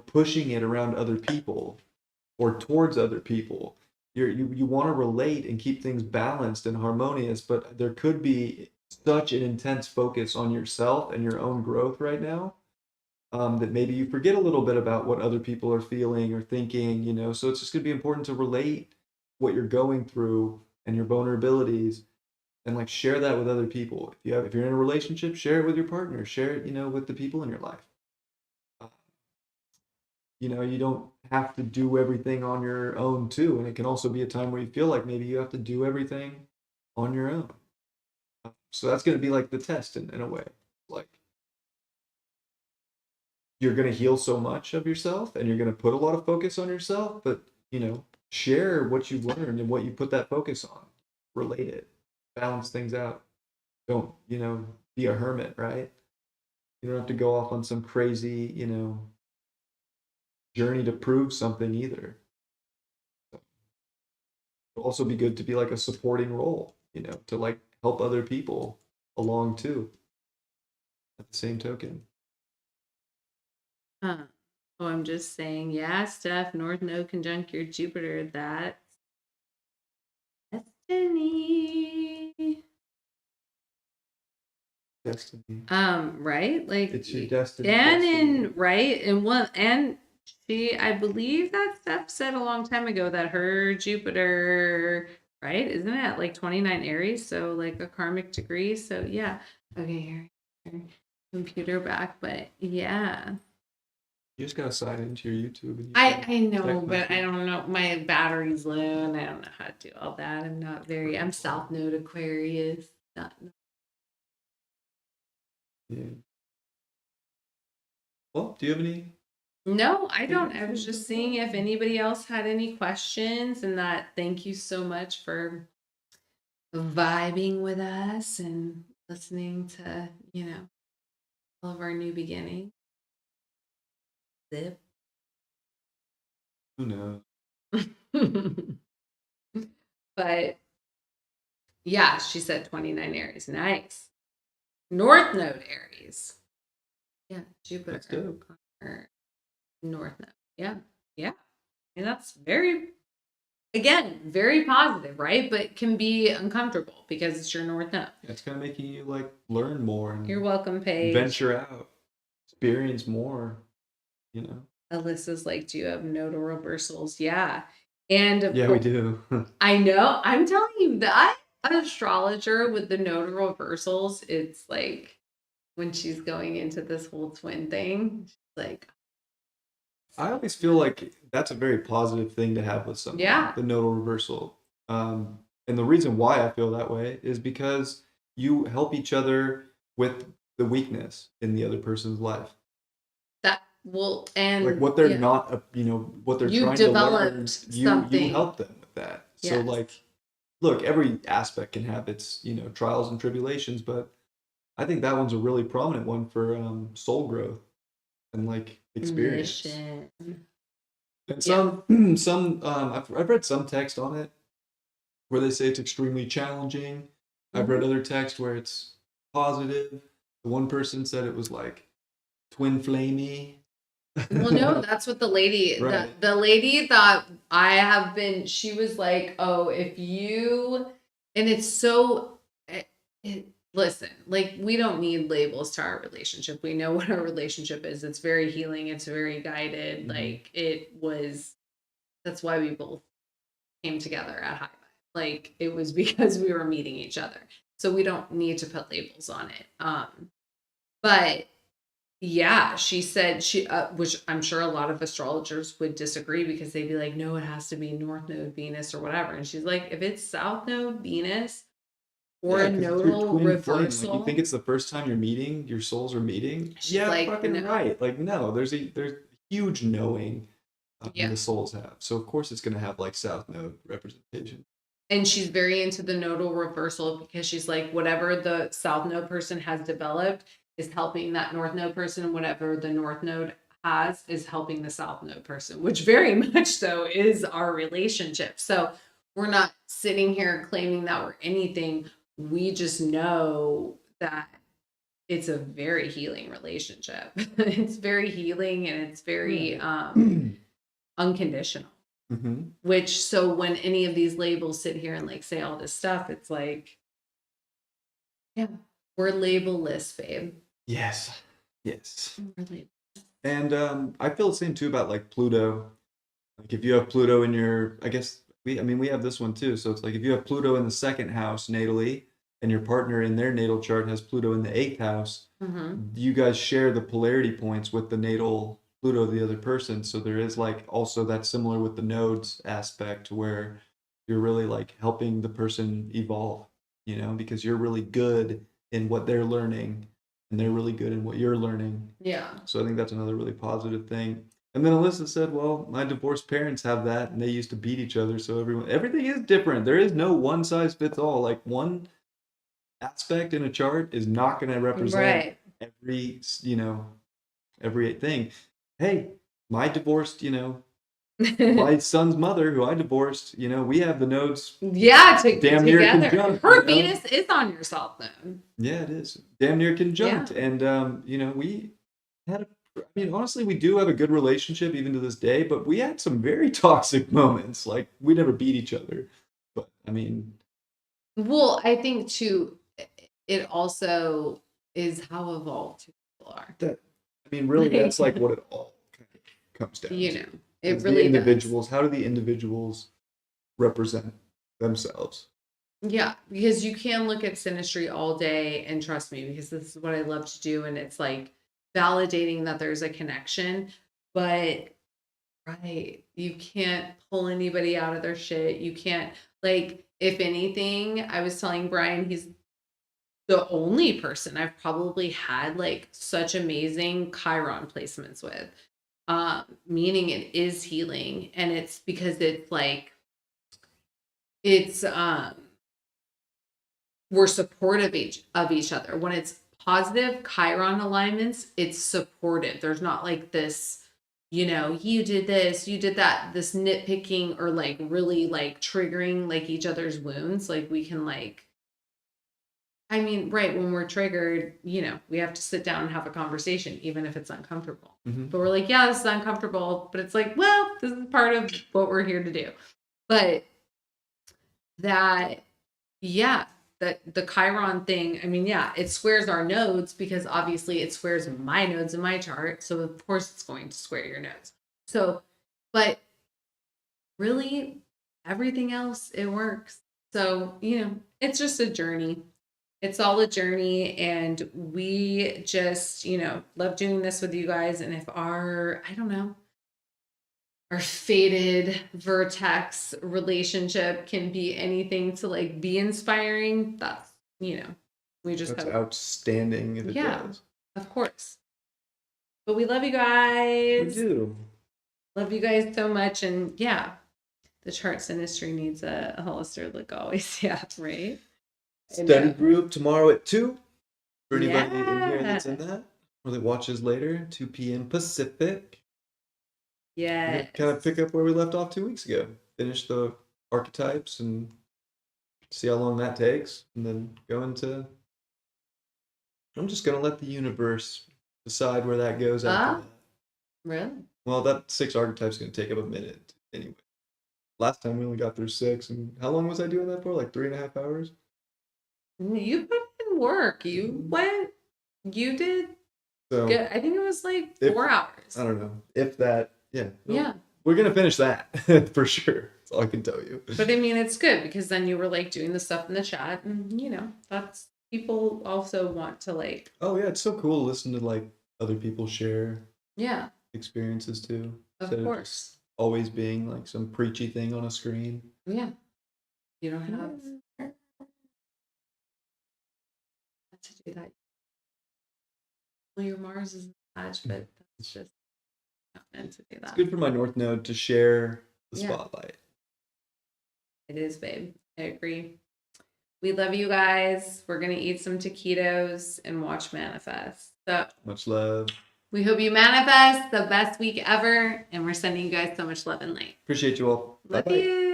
pushing it around other people or towards other people. You want to relate and keep things balanced and harmonious, but there could be such an intense focus on yourself and your own growth right now, that maybe you forget a little bit about what other people are feeling or thinking, so it's just going to be important to relate what you're going through and your vulnerabilities and like share that with other people. If you're in a relationship, share it with your partner, share it, with the people in your life. You don't have to do everything on your own too. And it can also be a time where you feel like maybe you have to do everything on your own. So that's going to be like the test in a way. Like, you're going to heal so much of yourself and you're going to put a lot of focus on yourself, but share what you've learned and what you put that focus on. Relate it, balance things out. Don't, be a hermit, right? You don't have to go off on some crazy, journey to prove something either. It'll also be good to be like a supporting role, to like help other people along too. At the same token. Oh, I'm just saying, yeah, Steph, North Node conjunct your Jupiter. That's destiny. Destiny. Right? Like it's your destiny. and I believe that Steph said a long time ago that her Jupiter, right? Isn't it at like 29 Aries? So like a karmic degree. So yeah. Okay, here. Computer back, but yeah. You just gotta sign into your YouTube. And I know, but I don't know. My battery's low and I don't know how to do all that. I'm South Node Aquarius. Yeah. Well, do you have any? No, I don't. I was just seeing if anybody else had any questions, and that thank you so much for vibing with us and listening to, all of our new beginnings. Zip. Who knows? But yeah, she said 29 Aries. Nice. North Node Aries. Yeah, Jupiter. That's dope. North Node. Yeah. Yeah. And that's very positive, right? But can be uncomfortable because it's your North Node. It's kind of making you like learn more. And you're welcome, Paige. Venture out, experience more, Alyssa's like, do you have nodal reversals? Yeah. And yeah, we do. I know. I'm telling you that an astrologer with the nodal reversals, it's like when she's going into this whole twin thing, she's like, I always feel like that's a very positive thing to have with someone. Yeah. The nodal reversal. And the reason why I feel that way is because you help each other with the weakness in the other person's life. And like what they're not, what they're trying to learn, you help them with that. Yes. So like, look, every aspect can have its, trials and tribulations, but I think that one's a really prominent one for soul growth and like experience. Mission. And I've read some text on it where they say it's extremely challenging. Mm-hmm. I've read other text where it's positive. One person said it was like twin flamey. Well, no, that's what the lady, right. the lady thought she was like, oh, if you, and it's so, listen, like we don't need labels to our relationship. We know what our relationship is. It's very healing. It's very guided. Mm-hmm. That's why we both came together at High Five. Like it was because we were meeting each other. So we don't need to put labels on it. But yeah, she said which I'm sure a lot of astrologers would disagree because they'd be like, no, it has to be North Node Venus or whatever. And she's like, if it's South Node Venus or a nodal reversal, like, you think it's the first time you're meeting, your souls are meeting? She's like, fucking no. Right. Like, no, there's huge knowing the souls have. So of course it's going to have like South Node representation. And she's very into the nodal reversal because she's like, whatever the South Node person has developed is helping that North Node person. Whatever the North Node has is helping the South Node person, which very much so is our relationship. So we're not sitting here claiming that we're anything. We just know that it's a very healing relationship. It's very healing and it's very unconditional. Mm-hmm. Which, so when any of these labels sit here and like say all this stuff, it's like, yeah, we're label-less, babe. Yes. And I feel the same too about like Pluto. Like if you have Pluto in your, I guess we have this one too. So it's like if you have Pluto in the second house natally, and your partner in their natal chart has Pluto in the 8th house, mm-hmm. you guys share the polarity points with the natal Pluto of the other person. So there is like also that similar with the nodes aspect where you're really like helping the person evolve, because you're really good in what they're learning and they're really good in what you're learning. Yeah. So I think that's another really positive thing. And then Alyssa said, well, my divorced parents have that and they used to beat each other. So everything is different. There is no one size fits all. Like one aspect in a chart is not going to represent every, every thing. Hey, my divorced, my son's mother, who I divorced, we have the nodes. Yeah, damn near conjunct. Her Venus is on your South Node. Yeah, it is damn near conjunct, and we had honestly, we do have a good relationship even to this day, but we had some very toxic moments. Like we never beat each other, but well, I think too, it also is how evolved people are. Really, that's like what it all kind of comes down to. It really the individuals. How do the individuals represent themselves? Yeah, because you can look at synastry all day, and trust me, because this is what I love to do, and it's like validating that there's a connection, but you can't pull anybody out of their shit. You can't, like, if anything, I was telling Bryan, he's the only person I've probably had like such amazing Chiron placements with. Meaning it is healing, and it's because it's like we're supportive of each other. When it's positive Chiron alignments, it's supportive. There's not like this, you did this, you did that, this nitpicking or like really like triggering like each other's wounds. Like we can like, when we're triggered, we have to sit down and have a conversation, even if it's uncomfortable. Mm-hmm. But we're like, yeah, this is uncomfortable. But it's like, well, this is part of what we're here to do. But that the Chiron thing, it squares our nodes because obviously it squares my nodes in my chart. So of course it's going to square your nodes. So, but really everything else, it works. So, it's just a journey. It's all a journey, and we just, love doing this with you guys. And if our faded vertex relationship can be anything to like be inspiring, that's, we just that's outstanding. If it does. Of course. But we love you guys. We do. Love you guys so much. And the chart synastry needs a holster look always. Yeah, right. Study group tomorrow at 2. For anybody in here that's in that, or that watches later, 2 p.m. Pacific. Yeah. Kind of pick up where we left off 2 weeks ago. Finish the archetypes and see how long that takes, and then go into. I'm just gonna let the universe decide where that goes after that. Really? Well, that 6 archetypes gonna take up a minute anyway. Last time we only got through 6, and how long was I doing that for? Like 3.5 hours. You put in work. You went. You did. So good. I think it was like 4 hours. I don't know if that. Yeah. Well, yeah. We're gonna finish that for sure. That's all I can tell you. But it's good because then you were like doing the stuff in the chat, and that's people also want to like. Oh yeah, it's so cool to listen to like other people share. Yeah. Experiences too. Of course. Always being like some preachy thing on a screen. Yeah. You don't have to do that. Well, your Mars is attached, but that's just not meant to do that. It's good for my North Node to share the spotlight. It is, babe. I agree. We love you guys. We're going to eat some taquitos and watch Manifest. So much love. We hope you manifest the best week ever. And we're sending you guys so much love and light. Appreciate you all. Love you.